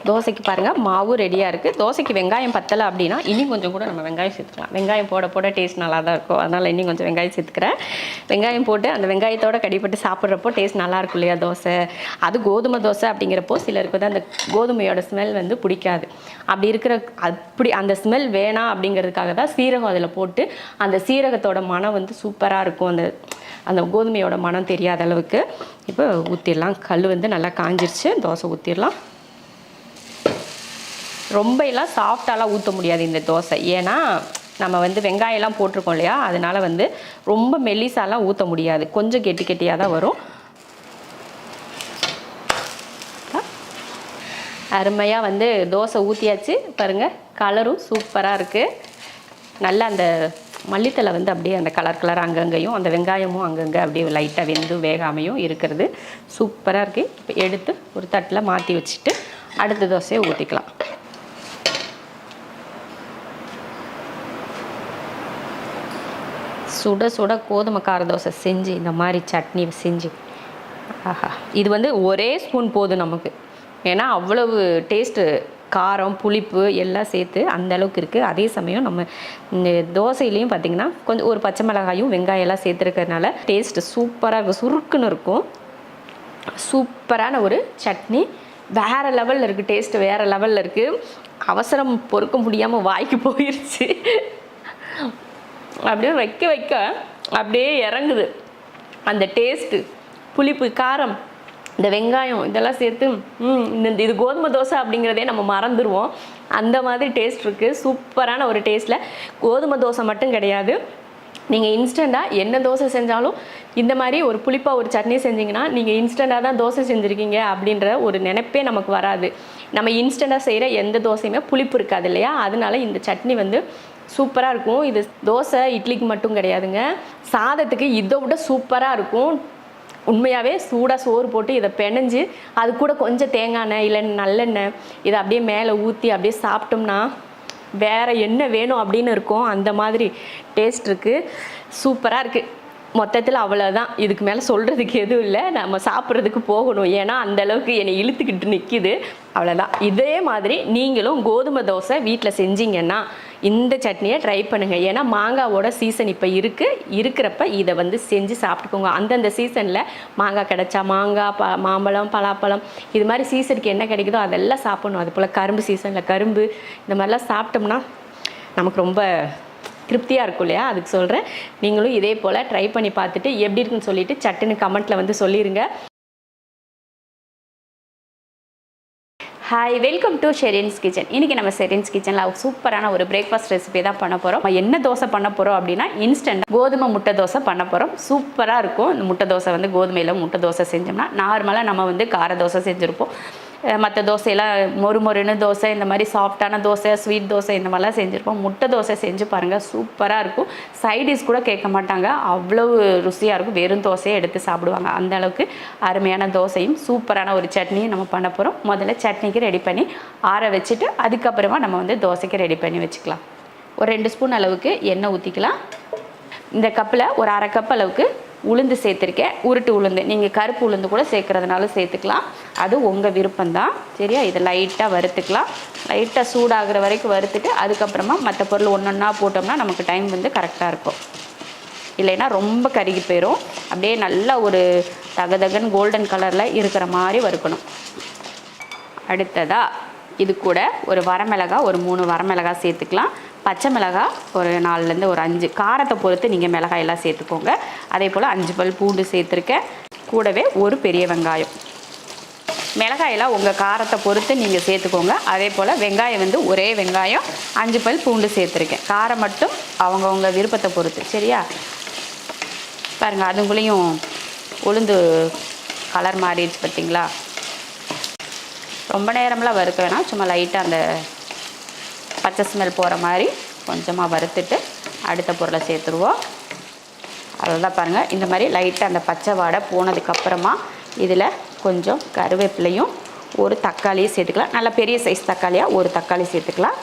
தோசைக்கு பாருங்கள் மாவு ரெடியாக இருக்குது. தோசைக்கு வெங்காயம் பத்தலை அப்படின்னா இன்னும் கொஞ்சம் கூட நம்ம வெங்காயம் சேர்த்துக்கலாம். வெங்காயம் போட டேஸ்ட் நல்லா தான் இருக்கும். அதனால் இன்னும் கொஞ்சம் வெங்காயம் சேர்த்துக்கிறேன். வெங்காயம் போட்டு அந்த வெங்காயத்தோட கடிப்பட்டு சாப்பிட்றப்போ டேஸ்ட் நல்லாயிருக்கும் இல்லையா தோசை. அது கோதுமை தோசை அப்படிங்கிறப்போ சிலருக்கு வந்து அந்த கோதுமையோட ஸ்மெல் வந்து பிடிக்காது. அப்படி அந்த ஸ்மெல் வேணாம் அப்படிங்கிறதுக்காக தான் சீரகம் அதில் போட்டு அந்த சீரகத்தோட மனம் வந்து சூப்பராக இருக்கும். அந்த கோதுமையோட மனம் தெரியாத அளவுக்கு. இப்போ ஊற்றிடலாம். கல் வந்து நல்லா காஞ்சிருச்சு. தோசை ஊற்றிடலாம். ரொம்ப எல்லாம் சாஃப்டாலாம் ஊற்ற முடியாது இந்த தோசை. ஏன்னா நம்ம வந்து வெங்காயம்லாம் போட்டிருக்கோம் இல்லையா, அதனால் வந்து ரொம்ப மெல்லிசாலாம் ஊற்ற முடியாது. கொஞ்சம் கெட்டியாக தான் வரும். அருமையாக வந்து தோசை ஊற்றியாச்சு. பாருங்கள், கலரும் சூப்பராக இருக்குது. நல்லா அந்த மல்லித்தலை வந்து அப்படியே அந்த கலர் அங்கங்கேயும் அந்த வெங்காயமும் அங்கங்கே அப்படியே லைட்டாக வெந்து வேகாமையும் இருக்கிறது சூப்பராக இருக்குது. இப்போ எடுத்து ஒரு தட்டில் மாற்றி வச்சுட்டு அடுத்த தோசையை ஊற்றிக்கலாம். சுட சுட கோதுமை கார தோசை செஞ்சு இந்த மாதிரி சட்னி செஞ்சு, ஆஹா, இது வந்து ஒரே ஸ்பூன் போதும் நமக்கு. ஏன்னா அவ்வளவு டேஸ்ட்டு, காரம் புளிப்பு எல்லாம் சேர்த்து அந்த அளவுக்கு இருக்குது. அதே சமயம் நம்ம இந்த தோசையிலையும் பார்த்திங்கன்னா கொஞ்சம் ஒரு பச்சை மிளகாயும் வெங்காயம் எல்லாம் சேர்த்துருக்கிறதுனால டேஸ்ட்டு சூப்பராக இருக்கும், சுருக்குன்னு இருக்கும். சூப்பரான ஒரு சட்னி, வேறு லெவலில் இருக்குது. டேஸ்ட்டு வேறு லெவலில் இருக்குது. அவசரம் பொறுக்க முடியாமல் வாய்க்கு போயிடுச்சு. அப்படியே வைக்க அப்படியே இறங்குது அந்த டேஸ்ட்டு. புளிப்பு, காரம், இந்த வெங்காயம் இதெல்லாம் சேர்த்து இது கோதுமை தோசை அப்படிங்கிறதே நம்ம மறந்துடுவோம். அந்த மாதிரி டேஸ்ட் இருக்குது. சூப்பரான ஒரு டேஸ்ட்டில் கோதுமை தோசை மட்டும் கிடையாது, நீங்கள் இன்ஸ்டண்ட்டாக என்ன தோசை செஞ்சாலும் இந்த மாதிரி ஒரு புளிப்பாக ஒரு சட்னி செஞ்சிங்கன்னா நீங்கள் இன்ஸ்டண்ட்டாக தான் தோசை செஞ்சுருக்கீங்க அப்படின்ற ஒரு நினைப்பே நமக்கு வராது. நம்ம இன்ஸ்டண்ட்டாக செய்கிற எந்த தோசையுமே புளிப்பு இருக்காது இல்லையா, அதனால இந்த சட்னி வந்து சூப்பராக இருக்கும். இது தோசை இட்லிக்கு மட்டும் கிடையாதுங்க, சாதத்துக்கு இதை விட சூப்பராக இருக்கும். உண்மையாகவே சூடாக சோறு போட்டு இதை பிணைஞ்சு அது கூட கொஞ்சம் தேங்காய் எண்ணெய் இல்லை நல்லெண்ணெய் இதை அப்படியே மேலே ஊற்றி அப்படியே சாப்பிட்டோம்னா வேறு என்ன வேணும் அப்படின்னு இருக்கும். அந்த மாதிரி டேஸ்ட் இருக்குது, சூப்பராக இருக்குது. மொத்தத்தில் அவ்வளோதான், இதுக்கு மேலே சொல்கிறதுக்கு எதுவும் இல்லை. நம்ம சாப்பிட்றதுக்கு போகணும், ஏன்னா அந்தளவுக்கு என்னை இழுத்துக்கிட்டு நிற்கிது. அவ்வளோதான். இதே மாதிரி நீங்களும் கோதுமை தோசை வீட்டில் செஞ்சீங்கன்னா இந்த சட்னியை ட்ரை பண்ணுங்கள். ஏன்னா மாங்காவோட சீசன் இப்போ இருக்கிறப்ப இதை வந்து செஞ்சு சாப்பிட்டுக்கோங்க. அந்தந்த சீசனில் மாங்காய் கிடைச்சா மாங்காய், மாம்பழம், பலாப்பழம், இது மாதிரி சீசனுக்கு என்ன கிடைக்குதோ அதெல்லாம் சாப்பிடணும். அது போல் கரும்பு சீசனில் கரும்பு, இந்த மாதிரிலாம் சாப்பிட்டோம்னா நமக்கு ரொம்ப திருப்தியாக இருக்கும் இல்லையா, அதுக்கு சொல்கிறேன். நீங்களும் இதே போல் ட்ரை பண்ணி பார்த்துட்டு எப்படி இருக்குன்னு சொல்லிவிட்டு சட்டுன்னு கமெண்ட்டில் வந்து சொல்லிடுங்க. Hi, welcome to Sherin's kitchen. இன்றைக்கி நம்ம ஷெரின்ஸ் கிச்சனில் சூப்பரான ஒரு பிரேக்ஃபாஸ்ட் ரெசிபி தான் பண்ண போகிறோம். என்ன தோசை பண்ண போகிறோம் அப்படின்னா இன்ஸ்டன்ட் கோதுமை முட்டை தோசை பண்ண போகிறோம். சூப்பராக இருக்கும். இந்த முட்டை தோசை வந்து கோதுமையில் முட்டை தோசை செஞ்சோம்னா, நார்மலாக நம்ம வந்து கார தோசை செஞ்சுருப்போம், மற்ற தோசையெல்லாம் மொறுன்னு தோசை, இந்த மாதிரி சாஃப்டான தோசை, ஸ்வீட் தோசை, இந்த மாதிரிலாம் செஞ்சுருப்போம். முட்டை தோசை செஞ்சு பாருங்கள், சூப்பராக இருக்கும். சைடிஷ் கூட கேட்க மாட்டாங்க, அவ்வளவு ருசியாக இருக்கும். வெறும் தோசையை எடுத்து சாப்பிடுவாங்க. அந்த அளவுக்கு அருமையான தோசையும் சூப்பரான ஒரு சட்னியும் நம்ம பண்ண போகிறோம். முதல்ல சட்னிக்கு ரெடி பண்ணி ஆற வச்சுட்டு அதுக்கப்புறமா நம்ம வந்து தோசைக்கு ரெடி பண்ணி வச்சுக்கலாம். ஒரு 2 ஸ்பூன் அளவுக்கு எண்ணெய் ஊற்றிக்கலாம். இந்த கப்பில் ஒரு அரை கப் அளவுக்கு உளுந்து சேர்த்துருக்கேன். உருட்டு உளுந்து, நீங்கள் கருப்பு உளுந்து கூட சேர்க்குறதுனால சேர்த்துக்கலாம், அது உங்கள் விருப்பம்தான். சரியா, இதை லைட்டாக வறுத்துக்கலாம். லைட்டாக சூடாகிற வரைக்கும் வறுத்துட்டு அதுக்கப்புறமா மற்ற பொருள் ஒன்றா போட்டோம்னா நமக்கு டைம் வந்து கரெக்டாக இருக்கும். இல்லைன்னா ரொம்ப கருகி போயிடும். அப்படியே நல்லா ஒரு தகதகன் கோல்டன் கலரில் இருக்கிற மாதிரி வறுக்கணும். அடுத்ததாக இது கூட ஒரு வரமிளகாய், ஒரு 3 வரமிளகாய் சேர்த்துக்கலாம். பச்சை மிளகாய் ஒரு 4லேருந்து ஒரு 5, காரத்தை பொறுத்து நீங்கள் மிளகாயெல்லாம் சேர்த்துக்கோங்க. அதே போல் 5 பல் பூண்டு சேர்த்துருக்கேன். கூடவே ஒரு பெரிய வெங்காயம். மிளகாயெல்லாம் உங்கள் காரத்தை பொறுத்து நீங்கள் சேர்த்துக்கோங்க. அதே போல் வெங்காயம் வந்து ஒரே வெங்காயம், 5 பல் பூண்டு சேர்த்துருக்கேன். காரம் மட்டும் அவங்கவுங்க விருப்பத்தை பொறுத்து. சரியா, பாருங்கள், அதுங்களையும் உளுந்து கலர் மாறிடுச்சு பார்த்தீங்களா. ரொம்ப நேரமெல்லாம் வறுக்க வேணாம், சும்மா லைட்டாக அந்த பச்சை ஸ்மெல் போகிற மாதிரி கொஞ்சமாக வறுத்துட்டு அடுத்த பொருளை சேர்த்துருவோம். அவ்வளோதான். பாருங்கள், இந்த மாதிரி லைட்டாக அந்த பச்சை வாடை போனதுக்கப்புறமா இதில் கொஞ்சம் கருவேப்பிலையும் ஒரு தக்காளியும் சேர்த்துக்கலாம். நல்ல பெரிய சைஸ் தக்காளியாக ஒரு தக்காளி சேர்த்துக்கலாம்.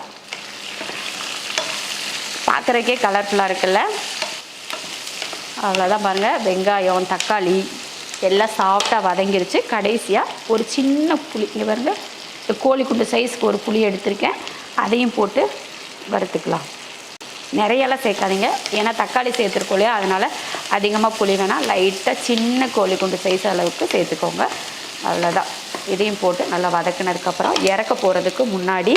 பார்க்குறக்கே கலர்ஃபுல்லாக இருக்குல்ல. அவ்வளோதான். பாருங்கள், வெங்காயம் தக்காளி எல்லாம் சாஃப்டாக வதங்கிருச்சு. கடைசியாக ஒரு சின்ன புளி, இங்கே பாருங்கள், கோழிக்குண்டு சைஸ்க்கு ஒரு புளி எடுத்திருக்கேன், அதையும் போட்டு வறுத்துக்கலாம். நிறையெல்லாம் சேர்க்காதீங்க, ஏன்னா தக்காளி சேர்த்துருக்கோம் இல்லையா, அதனால் அதிகமாக புளி வேணால், லைட்டாக சின்ன கோழிக்குண்டு சைஸ் அளவுக்கு சேர்த்துக்கோங்க. அவ்வளோதான். இதையும் போட்டு நல்லா வதக்கினதுக்கப்புறம் இறக்க போகிறதுக்கு முன்னாடி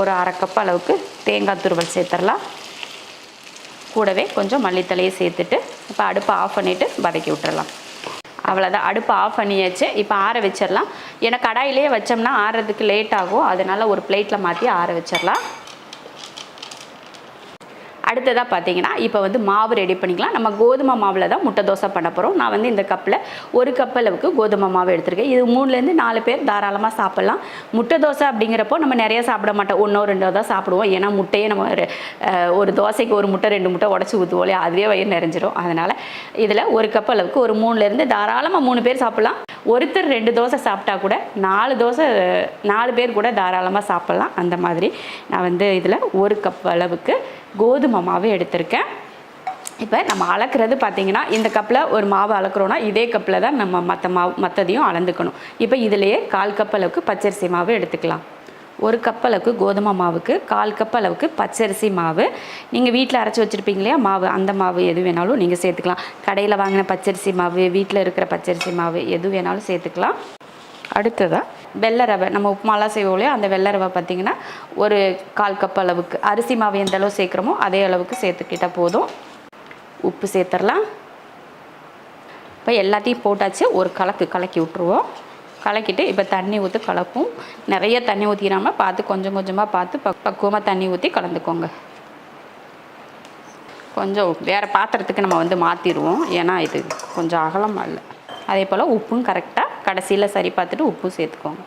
ஒரு அரை கப் அளவுக்கு தேங்காய் துருவல் சேர்த்துடலாம். கூடவே கொஞ்சம் மல்லித்தலையை சேர்த்துட்டு இப்போ அடுப்பை ஆஃப் பண்ணிவிட்டு வதக்கி விட்டுறலாம். அவ்வளோதான், அடுப்பை ஆஃப் பண்ணியாச்சு. இப்போ ஆற வச்சிடலாம். ஏன்னா கடாயிலே வச்சோம்னா ஆறுறதுக்கு லேட் ஆகும், அதனால் ஒரு பிளேட்டில் மாற்றி ஆற வச்சிடலாம். அடுத்ததாக பார்த்தீங்கன்னா இப்போ வந்து மாவு ரெடி பண்ணிக்கலாம். நம்ம கோதுமை மாவில் தான் முட்டை தோசை பண்ண போகிறோம். நான் வந்து இந்த கப்பில் ஒரு கப் அளவுக்கு கோதுமை மாவு எடுத்திருக்கேன். இது 3லேருந்து 4 பேர் தாராளமாக சாப்பிட்லாம். முட்டை தோசை அப்படிங்கிறப்போ நம்ம நிறைய சாப்பிட மாட்டோம், 1-2 தான் சாப்பிடுவோம். ஏன்னா முட்டையே நம்ம ஒரு தோசைக்கு ஒரு முட்டை 2 முட்டை உடச்சி ஊற்றுவோம் இல்லையா, அதுவே வயிறு நிறைஞ்சிரும். அதனால் இதில் ஒரு கப் அளவுக்கு ஒரு 3லேருந்து தாராளமாக 3 பேர் சாப்பிட்லாம். ஒருத்தர் 2 தோசை சாப்பிட்டா கூட 4 பேர் கூட தாராளமாக சாப்பிட்லாம். அந்த மாதிரி நான் வந்து இதில் ஒரு கப் அளவுக்கு கோதுமை மாவு எடுத்திருக்கேன். இப்போ நம்ம அளக்கிறது பார்த்திங்கன்னா இந்த கப்பில் ஒரு மாவு அளக்குறோன்னா இதே கப்பில் தான் நம்ம மற்றதையும் அளந்துக்கணும். இப்போ இதிலேயே 1/4 கப் அளவுக்கு பச்சரிசி மாவு எடுத்துக்கலாம். ஒரு கப் அளவுக்கு கோதுமை மாவுக்கு 1/4 கப் அளவுக்கு பச்சரிசி மாவு. நீங்கள் வீட்டில் அரைச்சி வச்சுருப்பீங்க இல்லையா மாவு, அந்த மாவு எது வேணாலும் நீங்கள் சேர்த்துக்கலாம். கடையில் வாங்கின பச்சரிசி மாவு, வீட்டில் இருக்கிற பச்சரிசி மாவு எது வேணாலும் சேர்த்துக்கலாம். அடுத்ததாக வெள்ளை ரவை, நம்ம உப்புமாலாம் செய்வோம் இல்லையா, அந்த வெள்ளை ரவை பார்த்திங்கன்னா ஒரு 1/4 கப் அளவுக்கு. அரிசி மாவு எந்த அளவு சேர்க்குறோமோ அதே அளவுக்கு சேர்த்துக்கிட்டால் போதும். உப்பு சேர்த்துடலாம். இப்போ எல்லாத்தையும் போட்டாச்சு, ஒரு கலக்கி விட்ருவோம். கலக்கிட்டு இப்போ தண்ணி ஊற்றி கலப்போம். நிறைய தண்ணி ஊற்றிடாமல் பார்த்து கொஞ்சம் கொஞ்சமாக பார்த்து பக்குவமாக தண்ணி ஊற்றி கலந்துக்கோங்க. கொஞ்சம் வேறு பாத்திரத்துக்கு நம்ம வந்து மாற்றிடுவோம், ஏன்னா இது கொஞ்சம் அகலமாக இல்லை. அதே போல் உப்பும் கரெக்டாக கடைசியில் சரி பார்த்துட்டு உப்பும் சேர்த்துக்கோங்க.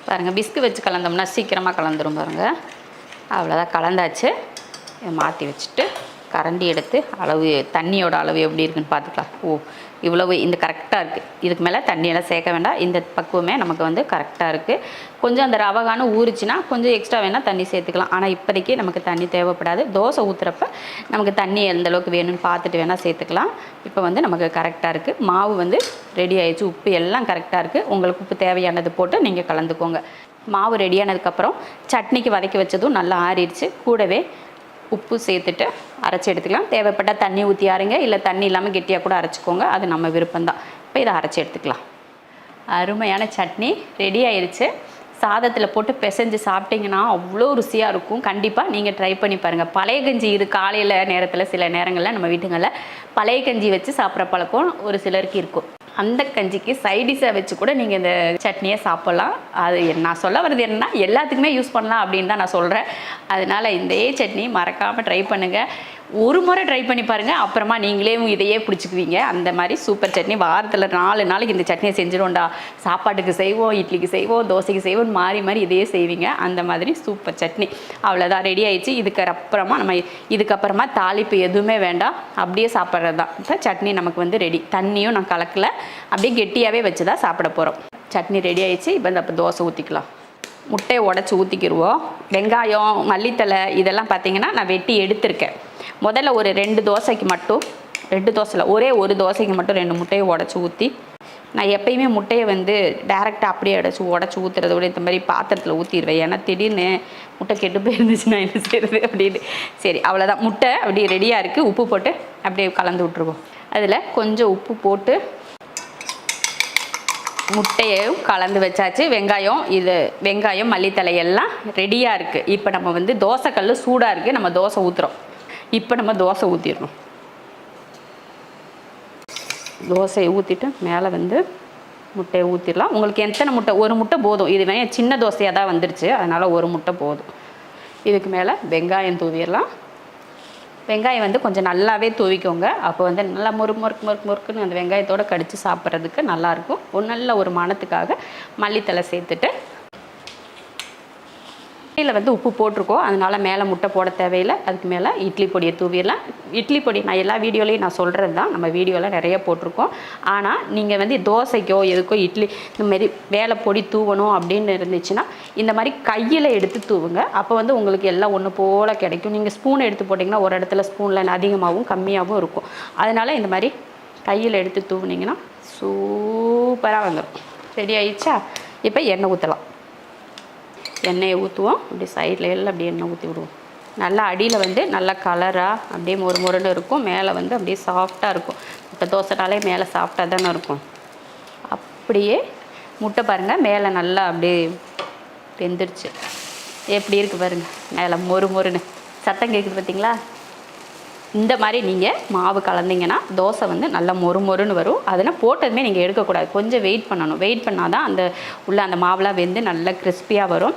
பாருங்கள், பிஸ்கு வச்சு கலந்தோம்னா சீக்கிரமாக கலந்துரும் பாருங்கள். அவ்வளோதான், கலந்தாச்சு. மாற்றி வச்சுட்டு கரண்டி எடுத்து அளவு, தண்ணியோட அளவு எப்படி இருக்குன்னு பார்த்துக்கலாம். ஓ, இவ்வளவு இந்த கரெக்டாக இருக்குது. இதுக்கு மேலே தண்ணியெல்லாம் சேர்க்க வேண்டாம். இந்த பக்குவமே நமக்கு வந்து கரெக்டாக இருக்குது. கொஞ்சம் அந்த ரவகான ஊறிச்சுன்னா கொஞ்சம் எக்ஸ்ட்ரா வேணால் தண்ணி சேர்த்துக்கலாம். ஆனால் இப்போதைக்கு நமக்கு தண்ணி தேவைப்படாது. தோசை ஊற்றுறப்ப நமக்கு தண்ணி எந்தளவுக்கு வேணும்னு பார்த்துட்டு வேணால் சேர்த்துக்கலாம். இப்போ வந்து நமக்கு கரெக்டாக இருக்குது. மாவு வந்து ரெடி ஆயிடுச்சு. உப்பு எல்லாம் கரெக்டாக இருக்குது. உங்களுக்கு உப்பு தேவையானது போட்டு நீங்கள் கலந்துக்கோங்க. மாவு ரெடியானதுக்கப்புறம் சட்னிக்கு வதக்கி வச்சதும் நல்லா ஆறிடுச்சு. கூடவே உப்பு சேர்த்துட்டு அரைச்சி எடுத்துக்கலாம். தேவைப்பட்டால் தண்ணி ஊற்றி அரைங்க, இல்லை தண்ணி இல்லாமல் கெட்டியாக கூட அரைச்சிக்கோங்க. அது நம்ம விருப்பம்தான். இப்போ இதை அரைச்சி எடுத்துக்கலாம். அருமையான சட்னி ரெடி ஆயிடுச்சு. சாதத்தில் போட்டு பிசைஞ்சு சாப்பிட்டிங்கன்னா அவ்வளோ ருசியாக இருக்கும். கண்டிப்பாக நீங்கள் ட்ரை பண்ணி பாருங்கள். பழைய கஞ்சி இது காலையில் நேரத்தில் சில நேரங்களில் நம்ம வீட்டுங்களில் பழைய கஞ்சி வச்சு சாப்பிட்ற பழக்கம் ஒரு சிலருக்கு இருக்கும். அந்த கஞ்சிக்கு சைடிஷாக வச்சு கூட நீங்கள் இந்த சட்னியை சாப்பிட்லாம். அது நான் சொல்ல வர்றது என்னன்னா, எல்லாத்துக்குமே யூஸ் பண்ணலாம் அப்படின்னு தான் நான் சொல்கிறேன். அதனால் இந்த சட்னி மறக்காமல் ட்ரை பண்ணுங்கள். ஒரு முறை ட்ரை பண்ணி பாருங்கள், அப்புறமா நீங்களே இதையே பிடிச்சிக்குவீங்க. அந்த மாதிரி சூப்பர் சட்னி. வாரத்தில் 4 நாளைக்கு இந்த சட்னியை செஞ்சிடும்டா. சாப்பாட்டுக்கு செய்வோம், இட்லிக்கு செய்வோம், தோசைக்கு செய்வோம், மாறி மாறி இதையே செய்வீங்க. அந்த மாதிரி சூப்பர் சட்னி. அவ்வளோதான், ரெடி ஆயிடுச்சு. இதுக்கப்புறமா தாளிப்பு எதுவுமே வேண்டாம், அப்படியே சாப்பிட்றது தான். இப்போ சட்னி நமக்கு வந்து ரெடி. தண்ணியும் நான் கலக்கலை, அப்படியே கெட்டியாகவே வச்சு தான் சாப்பிட போகிறோம். சட்னி ரெடி ஆயிடுச்சு. இப்போ இந்த தோசை ஊற்றிக்கலாம். முட்டையை உடச்சி ஊற்றிக்கிடுவோம். வெங்காயம், மல்லித்தலை இதெல்லாம் பார்த்திங்கன்னா நான் வெட்டி எடுத்திருக்கேன். முதல்ல ஒரு 2 தோசைக்கு மட்டும், 2 தோசையில் ஒரே ஒரு தோசைக்கு மட்டும் 2 முட்டையை உடச்சி ஊற்றி, நான் எப்பயுமே முட்டையை வந்து டேரெக்டாக அப்படியே உடச்சி ஊற்றுறத விட இந்த மாதிரி பாத்திரத்தில் ஊற்றிடுவேன். ஏன்னா திடீர்னு முட்டை கெட்டு போயிருந்துச்சுன்னா என்ன செய்யுது அப்படின்னு. சரி, அவ்வளோதான். முட்டை அப்படியே ரெடியாக இருக்குது. உப்பு போட்டு அப்படியே கலந்து விட்ருவோம். அதில் கொஞ்சம் உப்பு போட்டு முட்டையையும் கலந்து வச்சாச்சு. வெங்காயம் மல்லித்தலை எல்லாம் ரெடியாக இருக்குது. இப்போ நம்ம வந்து தோசைக்கல் சூடாக இருக்குது. நம்ம தோசை ஊற்றுறோம். இப்போ நம்ம தோசை ஊற்றிடணும். தோசையை ஊற்றிட்டு மேலே வந்து முட்டையை ஊற்றிடலாம். உங்களுக்கு எத்தனை முட்டை? ஒரு முட்டை போதும். இது சின்ன தோசையாக தான் வந்துருச்சு, அதனால் ஒரு முட்டை போதும். இதுக்கு மேலே வெங்காயம் தூவிடலாம். வெங்காயம் வந்து கொஞ்சம் நல்லாவே தூவிக்கோங்க. அப்போ வந்து நல்லா முறுக்குன்னு அந்த வெங்காயத்தோடு கடித்து சாப்பிட்றதுக்கு நல்லாயிருக்கும். நல்ல ஒரு மணத்துக்காக மல்லித்தலை சேர்த்துட்டு, இட்லியில் வந்து உப்பு போட்டிருக்கோம், அதனால் மேலே முட்டை போட தேவையில்லை. அதுக்கு மேலே இட்லி பொடியை தூவிடலாம். இட்லி பொடி நான் எல்லா வீடியோலையும் நான் சொல்கிறது தான், நம்ம வீடியோவில் நிறைய போட்டிருக்கோம். ஆனால் நீங்கள் வந்து தோசைக்கோ எதுக்கோ இட்லி இந்தமாரி வேலை பொடி தூவணும் அப்படின்னு இருந்துச்சுன்னா இந்த மாதிரி கையில் எடுத்து தூவுங்க. அப்போ வந்து உங்களுக்கு எல்லாம் ஒன்று போல் கிடைக்கும். நீங்கள் ஸ்பூன் எடுத்து போட்டிங்கன்னா ஒரு இடத்துல ஸ்பூனில் அதிகமாகவும் கம்மியாகவும் இருக்கும். அதனால் இந்த மாதிரி கையில் எடுத்து தூவுனிங்கன்னா சூப்பராக வந்துடும். ரெடி ஆயிடுச்சா? இப்போ எண்ணெய் ஊற்றலாம். எண்ணெயை ஊற்றுவோம். அப்படி சைடில் எல்லாம் அப்படியே எண்ணெய் ஊற்றி விடுவோம். நல்லா அடியில் வந்து நல்லா கலராக அப்படியே மொறுன்னு இருக்கும். மேலே வந்து அப்படியே சாஃப்டாக இருக்கும். இப்போ தோசைனாலே மேலே சாஃப்டாக தானே இருக்கும். அப்படியே முட்டை பாருங்கள், மேலே நல்லா அப்படியே வெந்துருச்சு. எப்படி இருக்குது பாருங்கள், மேலே மொறுன்னு சத்தம் கேட்குது பார்த்தீங்களா? இந்த மாதிரி நீங்கள் மாவு கலந்தீங்கன்னா தோசை வந்து நல்லா மொறுன்னு வரும். அதெல்லாம் போட்டதுமே நீங்கள் எடுக்கக்கூடாது, கொஞ்சம் வெயிட் பண்ணணும். வெயிட் பண்ணால் தான் அந்த மாவுலாம் வெந்து நல்லா கிறிஸ்பியாக வரும்.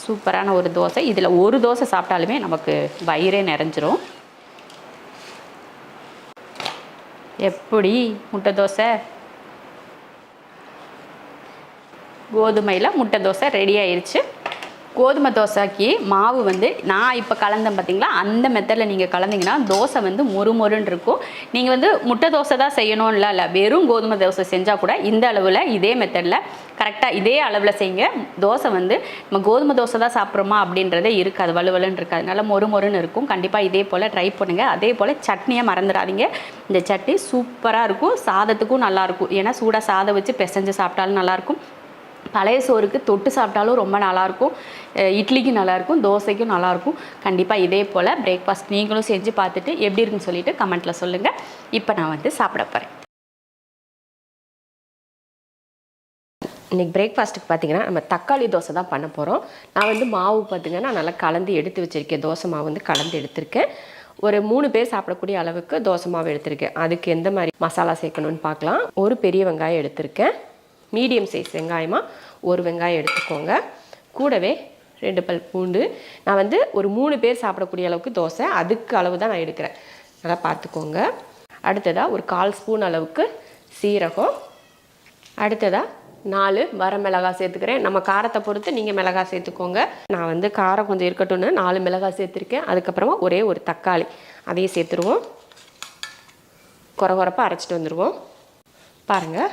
சூப்பரான ஒரு தோசை. இதில் ஒரு தோசை சாப்பிட்டாலுமே நமக்கு வயிறே நிறைஞ்சிரும். எப்படி முட்டை தோசை? கோதுமையில் முட்டை தோசை ரெடி ஆயிடுச்சு. கோதுமை தோசைக்கு மாவு வந்து நான் இப்போ கலந்தேன் பார்த்தீங்களா, அந்த மெத்தடில் நீங்கள் கலந்தீங்கன்னா தோசை வந்து மொறுன்னு இருக்கும். நீங்கள் வந்து முட்டை தோசை தான் செய்யணும்ல, இல்லை வெறும் கோதுமை தோசை செஞ்சால் கூட இந்த அளவில் இதே மெத்தடில் கரெக்டாக இதே அளவில் செய்யுங்க. தோசை வந்து நம்ம கோதுமை தோசை தான் சாப்பிட்றோமா அப்படின்றதே இருக்காது, வலுவலுன்னு இருக்காது, நல்லா மொறுன்னு இருக்கும். கண்டிப்பாக இதே போல் ட்ரை பண்ணுங்கள். அதே போல் சட்னியை மறந்துடாதீங்க. இந்த சட்னி சூப்பராக இருக்கும், சாதத்துக்கும் நல்லாயிருக்கும். ஏன்னா சூடாக சாதம் வச்சு பிசைஞ்சு சாப்பிட்டாலும் நல்லாயிருக்கும், பழைய சோறுக்கு தொட்டு சாப்பிட்டாலும் ரொம்ப நல்லாயிருக்கும், இட்லிக்கும் நல்லாயிருக்கும், தோசைக்கும் நல்லாயிருக்கும். கண்டிப்பாக இதே போல் பிரேக்ஃபாஸ்ட் நீங்களும் செஞ்சு பார்த்துட்டு எப்படி இருக்குன்னு சொல்லிவிட்டு கமெண்ட்டில் சொல்லுங்கள். இப்போ நான் வந்து சாப்பிட போகிறேன். இன்றைக்கி பிரேக்ஃபாஸ்ட்டுக்கு பார்த்திங்கன்னா நம்ம தக்காளி தோசை தான் பண்ண போகிறோம். நான் வந்து மாவு பார்த்திங்கன்னா நல்லா கலந்து எடுத்து வச்சுருக்கேன். தோசை மாவு வந்து கலந்து எடுத்திருக்கேன். ஒரு 3 பேர் சாப்பிடக்கூடிய அளவுக்கு தோசை மாவு எடுத்திருக்கேன். அதுக்கு எந்த மாதிரி மசாலா சேர்க்கணுன்னு பார்க்கலாம். ஒரு பெரிய வெங்காயம் எடுத்திருக்கேன். மீடியம் சைஸ் வெங்காயமாக ஒரு வெங்காயம் எடுத்துக்கோங்க. கூடவே 2 பல் பூண்டு. நான் வந்து ஒரு 3 பேர் சாப்பிடக்கூடிய அளவுக்கு தோசை, அதுக்கு அளவு தான் நான் எடுக்கிறேன். அதை பார்த்துக்கோங்க. அடுத்ததாக ஒரு 1/4 ஸ்பூன் அளவுக்கு சீரகம், அடுத்ததாக 4 வரமிளகாய் சேர்த்துக்கிறேன். நம்ம காரத்தை பொறுத்து நீங்கள் மிளகாய் சேர்த்துக்கோங்க. நான் வந்து காரம் கொஞ்சம் இருக்கட்டும்னு 4 மிளகாய் சேர்த்துருக்கேன். அதுக்கப்புறமா ஒரே ஒரு தக்காளி அதையும் சேர்த்துருவோம். குறப்பாக அரைச்சிட்டு வந்துடுவோம். பாருங்கள்,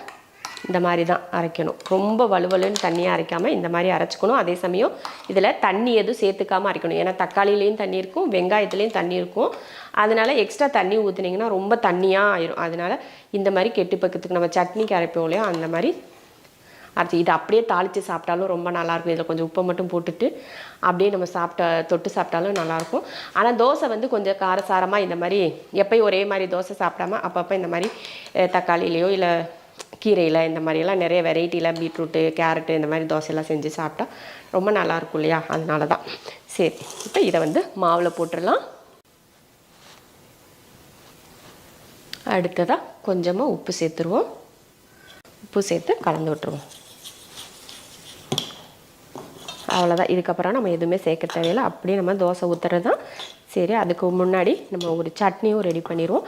இந்த மாதிரி தான் அரைக்கணும். ரொம்ப வலுவலுன்னு தண்ணியாக அரைக்காமல் இந்த மாதிரி அரைச்சிக்கணும். அதே சமயம் இதில் தண்ணி எதுவும் சேர்த்துக்காமல் அரைக்கணும். ஏன்னா தக்காளிலேயும் தண்ணி இருக்கும், வெங்காயத்துலேயும் தண்ணி இருக்கும். அதனால் எக்ஸ்ட்ரா தண்ணி ஊற்றுனீங்கன்னா ரொம்ப தண்ணியாக ஆயிரும். அதனால் இந்த மாதிரி கெட்டு பக்கத்துக்கு நம்ம சட்னிக்கு அரைப்போம் இல்லையா, அந்த மாதிரி அரைச்சி இதை அப்படியே தாளித்து சாப்பிட்டாலும் ரொம்ப நல்லாயிருக்கும். இதில் கொஞ்சம் உப்பை மட்டும் போட்டுட்டு அப்படியே நம்ம தொட்டு சாப்பிட்டாலும் நல்லாயிருக்கும். ஆனால் தோசை வந்து கொஞ்சம் காரசாரமாக இந்த மாதிரி எப்போயும் ஒரே மாதிரி தோசை சாப்பிடாம அப்பப்போ இந்த மாதிரி தக்காளிலேயோ இல்லை கீரையில் இந்த மாதிரியெல்லாம் நிறைய வெரைட்டியில் பீட்ரூட்டு, கேரட்டு இந்த மாதிரி தோசையெல்லாம் செஞ்சு சாப்பிட்டா ரொம்ப நல்லாயிருக்கும் இல்லையா, அதனால தான். சரி, இப்போ இதை வந்து மாவில் போட்டுடலாம். அடுத்ததாக கொஞ்சமாக உப்பு சேர்த்துருவோம். உப்பு சேர்த்து கலந்து விட்டுருவோம். அவ்வளோதான். இதுக்கப்புறம் நம்ம எதுவுமே சேர்க்க தேவையில்லை. அப்படியே நம்ம தோசை ஊற்றுறது தான். சரி, அதுக்கு முன்னாடி நம்ம ஒரு சட்னியும் ரெடி பண்ணிடுவோம்.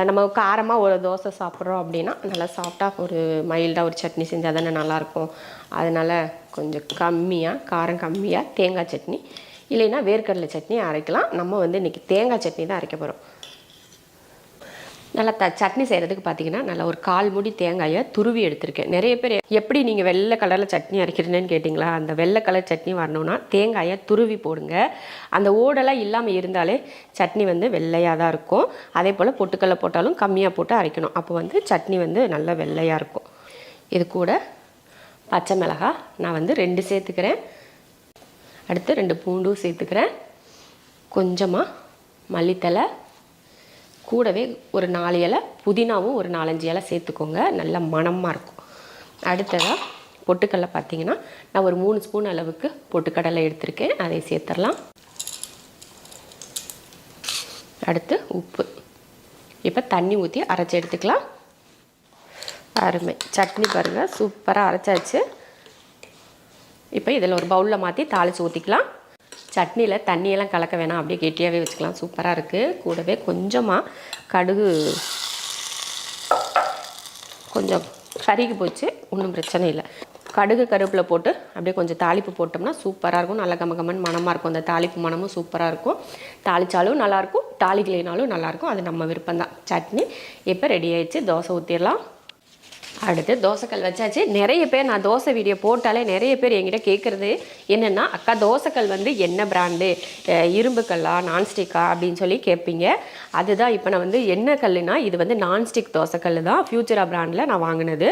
நம்ம காரமாக ஒரு தோசை சாப்பிட்றோம் அப்படின்னா நல்லா சாஃப்டாக ஒரு மைல்டாக ஒரு சட்னி செஞ்சால் தானே நல்லாயிருக்கும். அதனால் கொஞ்சம் காரம் கம்மியாக தேங்காய் சட்னி இல்லைன்னா வேர்க்கடலை சட்னி அரைக்கலாம். நம்ம வந்து இன்றைக்கி தேங்காய் சட்னி தான் அரைக்க போகிறோம். நல்லா சட்னி செய்கிறதுக்கு பார்த்தீங்கன்னா நல்லா ஒரு 1/4 மூடி தேங்காயை துருவி எடுத்திருக்கேன். நிறைய பேர் எப்படி நீங்கள் வெள்ளை கலரில் சட்னி அரைக்கிறீங்கன்னு கேட்டிங்களா, அந்த வெள்ளை கலர் சட்னி வரணுன்னா தேங்காயை துருவி போடுங்க. அந்த ஓடெல்லாம் இல்லாமல் இருந்தாலே சட்னி வந்து வெள்ளையாக தான் இருக்கும். அதே போல் பொட்டுக்கடலை போட்டாலும் கம்மியாக போட்டு அரைக்கணும். அப்போ வந்து சட்னி வந்து நல்லா வெள்ளையாக இருக்கும். இது கூட பச்சை மிளகாய் நான் வந்து 2 சேர்த்துக்கிறேன். அடுத்து 2 பூண்டும் சேர்த்துக்கிறேன். கொஞ்சமாக மல்லித்தலை, கூடவே ஒரு 4 இலை புதினாவும் ஒரு 4-5 இலை சேர்த்துக்கோங்க. நல்ல மணமாக இருக்கும். அடுத்ததாக பொட்டுக்கடலை பார்த்தீங்கன்னா நான் ஒரு 3 ஸ்பூன் அளவுக்கு பொட்டுக்கடலை எடுத்திருக்கேன். அதை சேர்த்துடலாம். அடுத்து உப்பு. இப்போ தண்ணி ஊற்றி அரைச்சி எடுத்துக்கலாம். அருமை சட்னி பாருங்கள், சூப்பராக அரைச்சாச்சு. இப்போ இதில் ஒரு பவுலில் மாற்றி தாளித்து ஊற்றிக்கலாம். சட்னியில் தண்ணியெல்லாம் கலக்க வேணாம், அப்படியே கெட்டியாகவே வச்சுக்கலாம். சூப்பராக இருக்குது. கூடவே கொஞ்சமாக கடுகு கொஞ்சம் கருகி போச்சு, ஒன்றும் பிரச்சனை இல்லை. கடுகு கருவேப்பிலை போட்டு அப்படியே கொஞ்சம் தாளிப்பு போட்டோம்னா சூப்பராக இருக்கும். நல்ல கமகமன்னு மணமாக இருக்கும். அந்த தாளிப்பு மணமும் சூப்பராக இருக்கும். தாளித்தாலும் நல்லாயிருக்கும், தாளிக்கலைனாலும் நல்லாயிருக்கும். அது நம்ம விருப்பம்தான். சட்னி இப்போ ரெடி ஆயிடுச்சு. தோசை ஊற்றிடலாம். அடுத்து தோசைக்கல் வச்சாச்சு. நிறைய பேர் நான் தோசை வீடியோ போட்டாலே நிறைய பேர் என்கிட்ட கேட்குறது என்னென்னா, அக்கா தோசைக்கல் வந்து என்ன பிராண்டு, இரும்பு கல்லா நான்ஸ்டிக்கா அப்படின்னு சொல்லி கேட்பீங்க. அதுதான் இப்போ நான் வந்து என்ன கல்லுனா, இது வந்து நான்ஸ்டிக் தோசைக்கல் தான். ஃபியூச்சரா பிராண்டில் நான் வாங்கினது.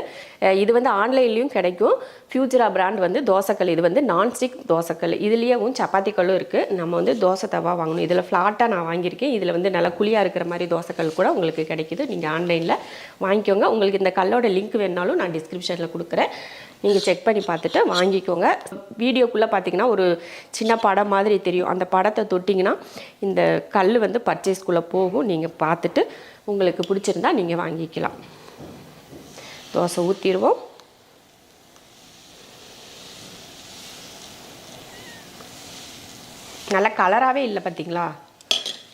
இது வந்து ஆன்லைன்லேயும் கிடைக்கும். ஃபியூச்சரா பிராண்ட் வந்து தோசைக்கல். இது வந்து நான்ஸ்டிக் தோசைக்கல். இதுலேயும் சப்பாத்தி கல்லும் இருக்குது. நம்ம வந்து தோசை தவா வாங்கணும். இதில் ஃப்ளாட்டாக நான் வாங்கியிருக்கேன். இதில் வந்து நல்லா குழியாக இருக்கிற மாதிரி தோசைக்கல் கூட உங்களுக்கு கிடைக்குது. நீங்கள் ஆன்லைனில் வாங்கிக்கோங்க. உங்களுக்கு இந்த கல்லோட லிங்க் வேணாலும் நான் டிஸ்கிரிப்ஷனில் கொடுக்குறேன். நீங்கள் செக் பண்ணி பார்த்துட்டு வாங்கிக்கோங்க. வீடியோக்குள்ளே பார்த்தீங்கன்னா ஒரு சின்ன படம் மாதிரி தெரியும். அந்த படத்தை தொட்டிங்கன்னா இந்த கல் வந்து பர்ச்சேஸ்க்குள்ளே போகும். நீங்கள் பார்த்துட்டு உங்களுக்கு பிடிச்சிருந்தா நீங்கள் வாங்கிக்கலாம். தோசை ஊற்றிடுவோம். நல்லா கலராகவே இல்லை பார்த்தீங்களா.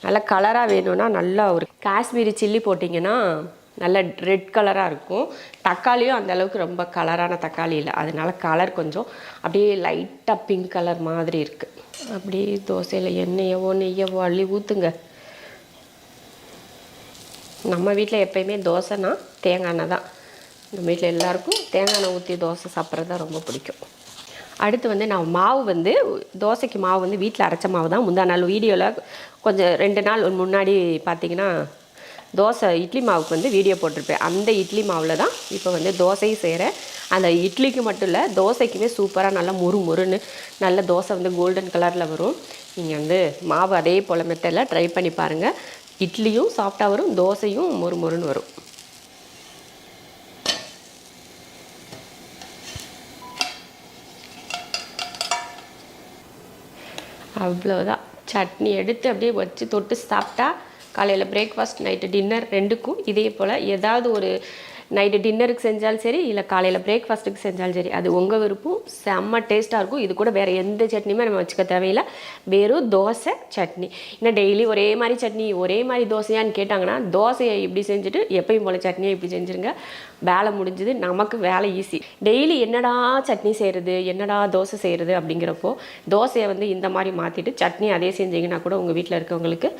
நல்லா கலராக வேணும்னா நல்லா ஒரு காஷ்மீரி சில்லி போட்டிங்கன்னா நல்ல ரெட் கலராக இருக்கும். தக்காளியும் அந்தளவுக்கு ரொம்ப கலரான தக்காளி இல்லை. அதனால கலர் கொஞ்சம் அப்படியே லைட்டாக பிங்க் கலர் மாதிரி இருக்குது. அப்படியே தோசையில் எண்ணெயவோ நெய்யவோ அள்ளி ஊற்றுங்க. நம்ம வீட்டில் எப்போயுமே தோசைனா தேங்காய் எண்ணெய் தான். நம்ம வீட்டில் எல்லாருக்கும் தேங்காய் எண்ணெய் ஊற்றி தோசை சாப்பிட்றது தான் ரொம்ப பிடிக்கும். அடுத்து வந்து நான் மாவு வந்து தோசைக்கு மாவு வந்து வீட்டில் அரைச்ச மாவு தான். முந்தா நாள் வீடியோவில் கொஞ்சம் 2 நாள் முன்னாடி பார்த்தீங்கன்னா தோசை இட்லி மாவுக்கு வந்து வீடியோ போட்டிருப்பேன். அந்த இட்லி மாவில் தான் இப்போ வந்து தோசையும் செய்கிறேன். அந்த இட்லிக்கு மட்டும் இல்லை, தோசைக்குமே சூப்பராக நல்லா முறுன்னு நல்ல தோசை வந்து கோல்டன் கலரில் வரும். நீங்கள் வந்து மாவு அதே போல் மெத்தடில் ட்ரை பண்ணி பாருங்கள். இட்லியும் சாஃப்டாக வரும், தோசையும் முறுன்னு வரும். அவ்வளோதான். சட்னி எடுத்து அப்படியே வச்சு தொட்டு சாப்பிட்டா காலையில் பிரேக்ஃபாஸ்ட், நைட்டு டின்னர் 2க்கும் இதே போல் ஏதாவது ஒரு நைட்டு டின்னருக்கு செஞ்சாலும் சரி, இல்லை காலையில் பிரேக்ஃபாஸ்ட்டுக்கு செஞ்சாலும் சரி, அது உங்கள் விருப்பம். செம்ம டேஸ்ட்டாக இருக்கும். இது கூட வேறு எந்த சட்னியுமே நம்ம வச்சுக்க தேவையில்லை. வெறும் தோசை சட்னி. இன்னும் டெய்லி ஒரே மாதிரி சட்னி ஒரே மாதிரி தோசையான்னு கேட்டாங்கன்னா, தோசையை இப்படி செஞ்சுட்டு எப்பயும் போல் சட்னியை இப்படி செஞ்சுருங்க. வேலை முடிஞ்சுது. நமக்கு வேலை ஈஸி. டெய்லி என்னடா சட்னி செய்கிறது, என்னடா தோசை செய்கிறது அப்படிங்கிறப்போ தோசையை வந்து இந்த மாதிரி மாற்றிட்டு சட்னி அதே செஞ்சிங்கன்னா கூட உங்கள் வீட்டில் இருக்கவங்களுக்கு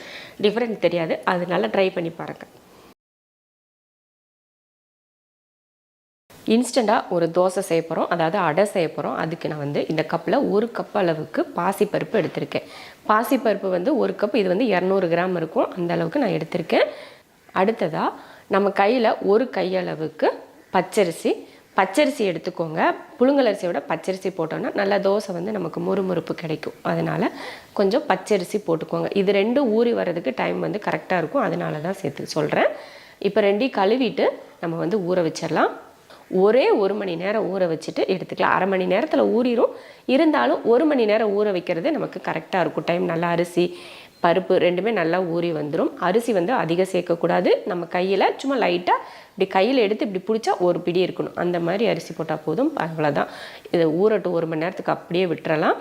டிஃப்ரெண்ட் தெரியாது. அதனால ட்ரை பண்ணி பாருங்கள். இன்ஸ்டண்ட்டாக ஒரு தோசை செய்ய போகிறோம், அதாவது அடை செய்ய போகிறோம். அதுக்கு நான் வந்து இந்த கப்பில் 1 கப் அளவுக்கு பாசிப்பருப்பு எடுத்திருக்கேன். பாசிப்பருப்பு வந்து 1 கப், இது வந்து 200 கிராம் இருக்கும். அந்த அளவுக்கு நான் எடுத்திருக்கேன். அடுத்ததாக நம்ம கையில் 1 கையளவுக்கு பச்சரிசி எடுத்துக்கோங்க. புழுங்கலரிசியோட பச்சரிசி போட்டோன்னா நல்லா தோசை வந்து நமக்கு முறுமுறுப்பு கிடைக்கும். அதனால் கொஞ்சம் பச்சரிசி போட்டுக்கோங்க. இது 2 ஊறி வர்றதுக்கு டைம் வந்து கரெக்டாக இருக்கும். அதனால தான் சேர்த்து சொல்கிறேன். இப்போ 2 கழுவிட்டு நம்ம வந்து ஊற வச்சிடலாம். ஒரே 1 மணி நேரம் ஊற வச்சுட்டு எடுத்துக்கலாம். அரை மணி நேரத்தில் ஊறிடும். இருந்தாலும் 1 மணி நேரம் ஊற வைக்கிறது நமக்கு கரெக்டாக இருக்கும். டைம் நல்லா அரிசி பருப்பு ரெண்டுமே நல்லா ஊறி வந்துடும். அரிசி வந்து அதிகம் சேர்க்கக்கூடாது. நம்ம கையில் சும்மா லைட்டாக இப்படி கையில் எடுத்து இப்படி பிடிச்சா ஒரு பிடி இருக்கணும். அந்த மாதிரி அரிசி போட்டால் போதும். அவ்வளோதான். இதை ஊறட்டும். 1 மணி நேரத்துக்கு அப்படியே விட்டுறலாம்.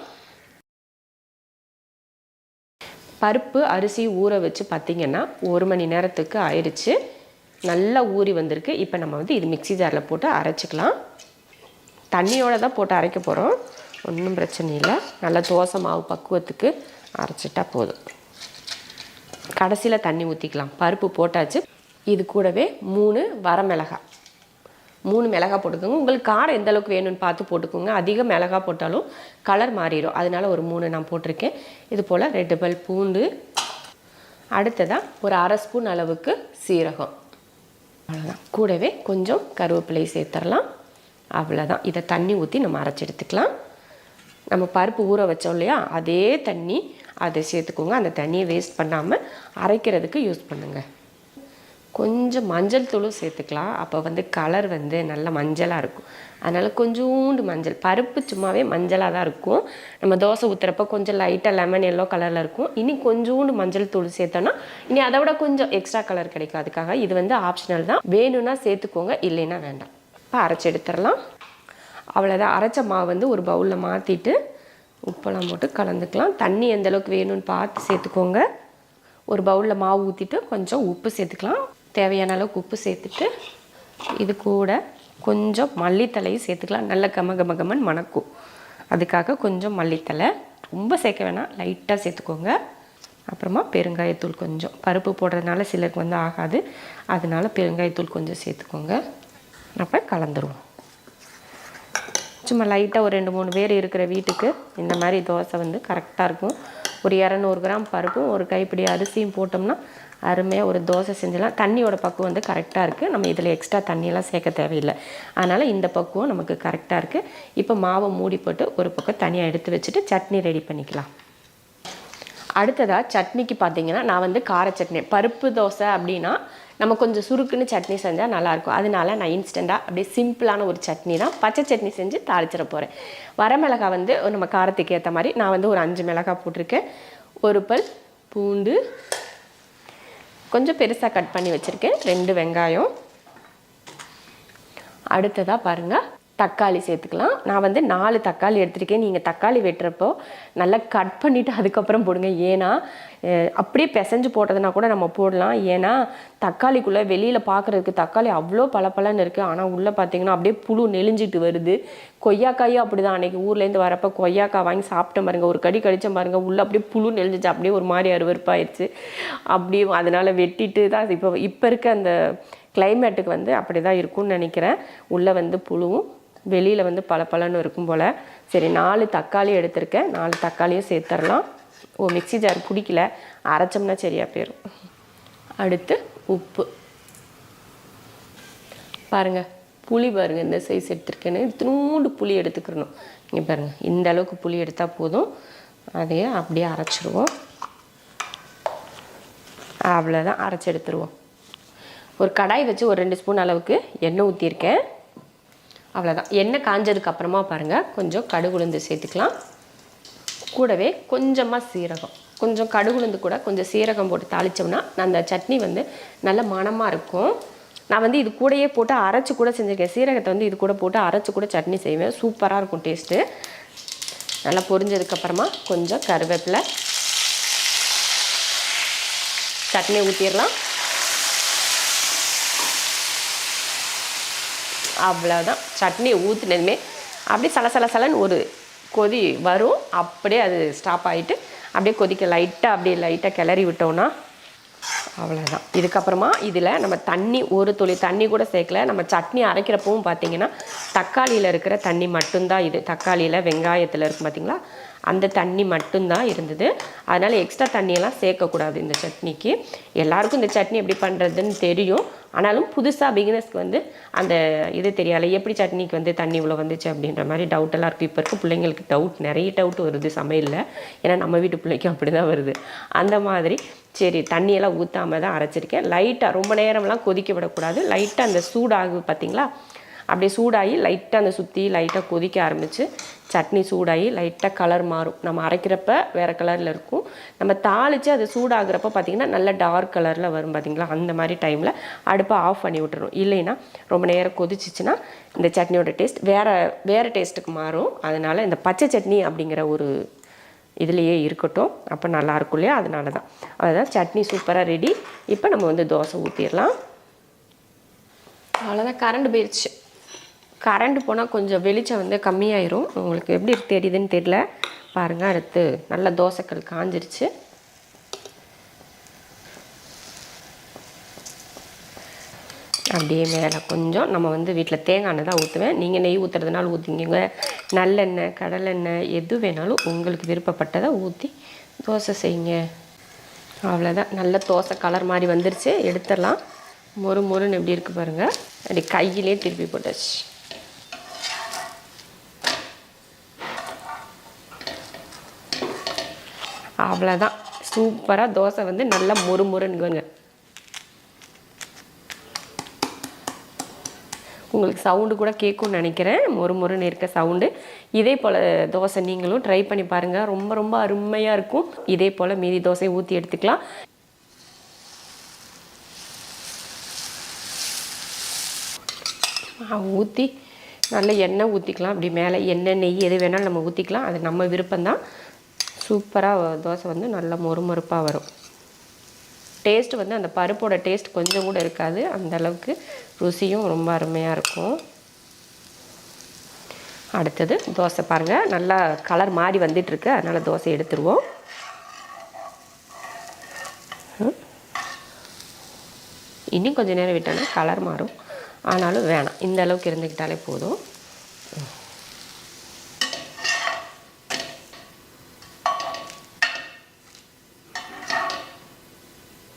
பருப்பு அரிசி ஊற வச்சு பார்த்திங்கன்னா 1 மணி நேரத்துக்கு ஆயிடுச்சு. நல்லா ஊறி வந்திருக்கு. இப்போ நம்ம வந்து இது மிக்ஸி ஜாரில் போட்டு அரைச்சிக்கலாம். தண்ணியோடு தான் போட்டு அரைக்க போகிறோம். ஒன்றும் பிரச்சனை இல்லை. நல்லா தோசை மாவு பக்குவத்துக்கு அரைச்சிட்டா போதும். கடைசியில் தண்ணி ஊற்றிக்கலாம். பருப்பு போட்டாச்சு. இது கூடவே 3 வரமிளகாய், 3 மிளகாய் போட்டுக்கோங்க. உங்களுக்கு காரம் எந்த அளவுக்கு வேணும்னு பார்த்து போட்டுக்கோங்க. அதிக மிளகாய் போட்டாலும் கலர் மாறிடும். அதனால ஒரு 3 நான் போட்டிருக்கேன். இது போல் 2 பல் பூண்டு. அடுத்ததாக ஒரு அரை ஸ்பூன் அளவுக்கு சீரகம். அவ்வளோதான். கூடவே கொஞ்சம் கருவேப்பிலை சேர்த்துடலாம். அவ்வளோதான். இதை தண்ணி ஊற்றி நம்ம அரைச்சி எடுத்துக்கலாம். நம்ம பருப்பு ஊற வச்சோம் இல்லையா, அதே தண்ணி அதை சேர்த்துக்கோங்க. அந்த தண்ணியை வேஸ்ட் பண்ணாமல் அரைக்கிறதுக்கு யூஸ் பண்ணுங்கள். கொஞ்சம் மஞ்சள் தூளும் சேர்த்துக்கலாம். அப்போ வந்து கலர் வந்து நல்ல மஞ்சளாக இருக்கும். அதனால் கொஞ்சோண்டு மஞ்சள். பருப்பு சும்மாவே மஞ்சளாக தான் இருக்கும். நம்ம தோசை ஊற்றுறப்ப கொஞ்சம் லைட்டாக லெமன் எல்லோ கலரில் இருக்கும். இனி கொஞ்சோண்டு மஞ்சள் தூள் சேர்த்தோன்னா இனி அதை விட கொஞ்சம் எக்ஸ்ட்ரா கலர் கிடைக்கும். அதுக்காக இது வந்து ஆப்ஷனல் தான். வேணும்னா சேர்த்துக்கோங்க, இல்லைன்னா வேண்டாம். இப்போ அரைச்சி எடுத்துடலாம். அவ்வளோதான். அரைச்ச மாவு வந்து ஒரு பவுலில் மாற்றிட்டு உப்பெல்லாம் போட்டு கலந்துக்கலாம். தண்ணி எந்த அளவுக்கு வேணும்னு பார்த்து சேர்த்துக்கோங்க. ஒரு பவுலில் மாவு ஊற்றிட்டு கொஞ்சம் உப்பு சேர்த்துக்கலாம். தேவையான அளவுக்கு உப்பு சேர்த்துட்டு இது கூட கொஞ்சம் மல்லித்தலையும் சேர்த்துக்கலாம். நல்ல கமகமகமன்னு மணக்கும். அதுக்காக கொஞ்சம் மல்லித்தலை, ரொம்ப சேர்க்க வேணாம், லைட்டாக சேர்த்துக்கோங்க. அப்புறமா பெருங்காயத்தூள் கொஞ்சம். பருப்பு போடுறதுனால சிலருக்கு வந்து ஆகாது. அதனால பெருங்காயத்தூள் கொஞ்சம் சேர்த்துக்கோங்க. அப்போ கலந்துருவோம். சும்மா லைட்டாக ஒரு 2-3 பேர் இருக்கிற வீட்டுக்கு இந்த மாதிரி தோசை வந்து கரெக்டாக இருக்கும். ஒரு 200 கிராம் பருப்பும் ஒரு கைப்பிடி அரிசியும் போட்டோம்னா அருமையாக ஒரு தோசை செஞ்சலாம். தண்ணியோட பக்குவம் வந்து கரெக்டாக இருக்குது. நம்ம இதில் எக்ஸ்ட்ரா தண்ணியெல்லாம் சேர்க்க தேவையில்லை. அதனால் இந்த பக்குவம் நமக்கு கரெக்டாக இருக்குது. இப்போ மாவை மூடி போட்டு ஒரு பக்கம் தனியாக எடுத்து வச்சுட்டு சட்னி ரெடி பண்ணிக்கலாம். அடுத்ததாக சட்னிக்கு பார்த்தீங்கன்னா நான் வந்து கார சட்னி, பருப்பு தோசை அப்படின்னா நம்ம கொஞ்சம் சுருக்குன்னு சட்னி செஞ்சால் நல்லாயிருக்கும். அதனால நான் இன்ஸ்டண்ட்டாக அப்படியே சிம்பிளான ஒரு சட்னி தான், பச்சை சட்னி செஞ்சு தாளிச்சிட போகிறேன். வரமிளகாய் வந்து நம்ம காரத்துக்கு ஏற்ற மாதிரி நான் வந்து ஒரு 5 மிளகாய் போட்டிருக்கேன். 1 பல் பூண்டு கொஞ்சம் பெருசாக கட் பண்ணி வச்சுருக்கேன். 2 வெங்காயம். அடுத்ததாக பாருங்கள், தக்காளி சேர்த்துக்கலாம். நான் வந்து 4 தக்காளி எடுத்துருக்கேன். நீங்கள் தக்காளி வெட்டுறப்போ நல்லா கட் பண்ணிவிட்டு அதுக்கப்புறம் போடுங்க. ஏன்னா அப்படியே பிசைஞ்சு போட்டதுனா கூட நம்ம போடலாம். ஏன்னா தக்காளிக்குள்ளே வெளியில் பார்க்குறதுக்கு தக்காளி அவ்வளோ பளபளன்னு இருக்குது. ஆனால் உள்ளே பார்த்தீங்கன்னா அப்படியே புழு நெளிஞ்சிட்டு வருது. கொய்யாக்காயும் அப்படி தான். அன்றைக்கி ஊர்லேருந்து வரப்போ கொய்யாக்காய் வாங்கி சாப்பிட்ட பாருங்க, ஒரு கடி கடிச்ச பாருங்க, உள்ளே அப்படியே புழு நெளிஞ்சிச்சு. அப்படியே ஒரு மாதிரி அருவருப்பாயிடுச்சு. அப்படியே அதனால் வெட்டிட்டு தான் இப்போ இருக்க அந்த கிளைமேட்டுக்கு வந்து அப்படி தான் இருக்கும்னு நினைக்கிறேன். உள்ளே வந்து புழுவும் வெளியில் வந்து பளபளன்னு இருக்கும் போல். சரி, 4 தக்காளி எடுத்திருக்கேன். 4 தக்காளியும் சேர்த்துடலாம். மிக்ஸி ஜார் பிடிக்கல, அரைச்சோம்னா சரியாக போயிடும். அடுத்து உப்பு பாருங்கள். புளி பாருங்கள், இந்த சைஸ் எடுத்துருக்கேன்னு. இத்தினூண்டு புளி எடுத்துக்கிறணும். இங்கே பாருங்கள், இந்த அளவுக்கு புளி எடுத்தால் போதும். அதையே அப்படியே அரைச்சிடுவோம். அவ்வளோதான், அரைச்சி எடுத்துருவோம். ஒரு கடாய் வச்சு ஒரு 2 ஸ்பூன் அளவுக்கு எண்ணெய் ஊற்றிருக்கேன். அவ்வளோதான். எண்ணெய் காஞ்சதுக்கு அப்புறமா பாருங்கள், கொஞ்சம் கடுகுளுந்து சேர்த்துக்கலாம். கூடவே கொஞ்சமாக சீரகம், கொஞ்சம் கடுகுளுந்து கூட கொஞ்சம் சீரகம் போட்டு தாளித்தோம்னா அந்த சட்னி வந்து நல்ல மணமாக இருக்கும். நான் வந்து இது கூடயே போட்டு அரைச்சி கூட செஞ்சுருக்கேன். சீரகத்தை வந்து இது கூட போட்டு அரைச்சி கூட சட்னி செய்வேன். சூப்பராக இருக்கும் டேஸ்ட்டு. நல்லா பொரிஞ்சதுக்கப்புறமா கொஞ்சம் கருவேப்பிலை, சட்னி ஊற்றிடலாம். அவ்வளோதான். சட்னி ஊற்றினதுமே அப்படியே சலசலன்னு ஒரு கொதி வரும். அப்படியே அது ஸ்டாப் ஆகிட்டு அப்படியே கொதிக்க லைட்டாக கிளறி விட்டோன்னா அவ்வளோதான். இதுக்கப்புறமா இதில் நம்ம தண்ணி ஒரு துளி தண்ணி கூட சேர்க்கல. நம்ம சட்னி அரைக்கிறப்பவும் பார்த்தீங்கன்னா தக்காளியில் இருக்கிற தண்ணி மட்டும்தான் இது. தக்காளியில் வெங்காயத்தில் இருக்கும் பார்த்தீங்களா, அந்த தண்ணி மட்டும்தான் இருந்தது. அதனால் எக்ஸ்ட்ரா தண்ணியெல்லாம் சேர்க்கக்கூடாது இந்த சட்னிக்கு. எல்லாருக்கும் இந்த சட்னி எப்படி பண்ணுறதுன்னு தெரியும். ஆனாலும் புதுசாக பிகினர்ஸ்க்கு வந்து அந்த இது தெரியாது, எப்படி சட்னிக்கு வந்து தண்ணி இவ்வளோ வந்துச்சு அப்படின்ற மாதிரி டவுட்டெல்லாம் இருக்குது. இப்போ இருக்க பிள்ளைங்களுக்கு நிறைய டவுட் வருது சமையலில். ஏன்னா நம்ம வீட்டு பிள்ளைக்கும் அப்படி தான் வருது. அந்த மாதிரி சரி தண்ணியெல்லாம் ஊற்றாமல் தான் அரைச்சிருக்கேன். லைட்டாக ரொம்ப நேரம்லாம் கொதிக்க விடக்கூடாது. லைட்டாக அந்த சூடாகு பார்த்தீங்களா, அப்படியே சூடாகி லைட்டாக அந்த சுற்றி லைட்டாக கொதிக்க ஆரம்பித்து சட்னி சூடாகி லைட்டாக கலர் மாறும். நம்ம அரைக்கிறப்ப வேறு கலரில் இருக்கும். நம்ம தாளித்து அது சூடாகிறப்ப பார்த்திங்கன்னா நல்ல டார்க் கலரில் வரும் பார்த்திங்களா. அந்த மாதிரி டைமில் அடுப்பை ஆஃப் பண்ணி விட்டுறணும். இல்லைன்னா ரொம்ப நேரம் கொதிச்சிச்சின்னா இந்த சட்னியோட டேஸ்ட் வேறு டேஸ்ட்டுக்கு மாறும். அதனால் இந்த பச்சை சட்னி அப்படிங்கிற ஒரு இதுலேயே இருக்கட்டும், அப்போ நல்லாயிருக்கும் இல்லையா. அதனால தான் அதுதான் சட்னி சூப்பராக ரெடி. இப்போ நம்ம வந்து தோசை ஊற்றிடலாம். அவ்வளோதான். கரண்ட் போயிடுச்சு. கரண்ட் போனால் கொஞ்சம் வெளிச்சம் வந்து கம்மியாயிரும். உங்களுக்கு எப்படி தெரியுதுன்னு தெரியல பாருங்கள். அடுத்து நல்ல தோசைக்கல் காஞ்சிருச்சு. அப்படியே மேலே கொஞ்சம் நம்ம வந்து வீட்டில் தேங்காய் எண்ணெய் தான் ஊற்றுவேன். நீங்கள் நெய் ஊற்றுறதுனால ஊற்றிங்க, நல்லெண்ணெய் கடலெண்ணெய் எது வேணாலும் உங்களுக்கு விருப்பப்பட்டதை ஊற்றி தோசை செய்யுங்க. அவ்வளோதான். நல்ல தோசை கலர் மாதிரி வந்துருச்சு. எடுத்துடலாம். மொறுன்னு எப்படி இருக்குது பாருங்கள். அப்படி கையிலே திருப்பி போட்டாச்சு. அவ்வளோதான். சூப்பராக தோசை வந்து நல்லா மொறுன்னு. உங்களுக்கு சவுண்டு கூட கேட்கும்னு நினைக்கிறேன், மொறுன்னு இருக்க சவுண்டு. இதே போல் தோசை நீங்களும் ட்ரை பண்ணி பாருங்கள். ரொம்ப அருமையாக இருக்கும். இதே போல் மீதி தோசையை ஊற்றி எடுத்துக்கலாம். ஊற்றி நல்ல எண்ணெய் ஊற்றிக்கலாம். அப்படி மேலே எண்ணெய் நெய் எது வேணாலும் நம்ம ஊற்றிக்கலாம். அது நம்ம விருப்பம்தான். சூப்பராக தோசை வந்து நல்லா மொறுப்பாக வரும். டேஸ்ட் வந்து அந்த பருப்போட டேஸ்ட் கொஞ்சம் கூட இருக்காது. அந்த அளவுக்கு ருசியும் ரொம்ப அருமையாக இருக்கும். அடுத்தது தோசை பாருங்கள், நல்லா கலர் மாறி வந்துட்டுருக்கு. அதனால் தோசை எடுத்துருவோம். இன்னும் கொஞ்சம் நேரம் விட்டோன்னா கலர் மாறும். ஆனாலும் வேணாம், இந்த அளவுக்கு இருந்துக்கிட்டாலே போதும்.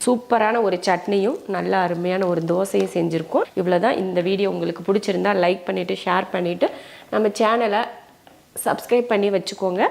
சூப்பரான ஒரு சட்னியும் நல்ல அருமையான ஒரு தோசையும் செஞ்சுருக்கோம். இவ்வளோ தான். இந்த வீடியோ உங்களுக்கு பிடிச்சிருந்தா லைக் பண்ணிவிட்டு ஷேர் பண்ணிவிட்டு நம்ம சேனலை சப்ஸ்கிரைப் பண்ணி வச்சுக்கோங்க.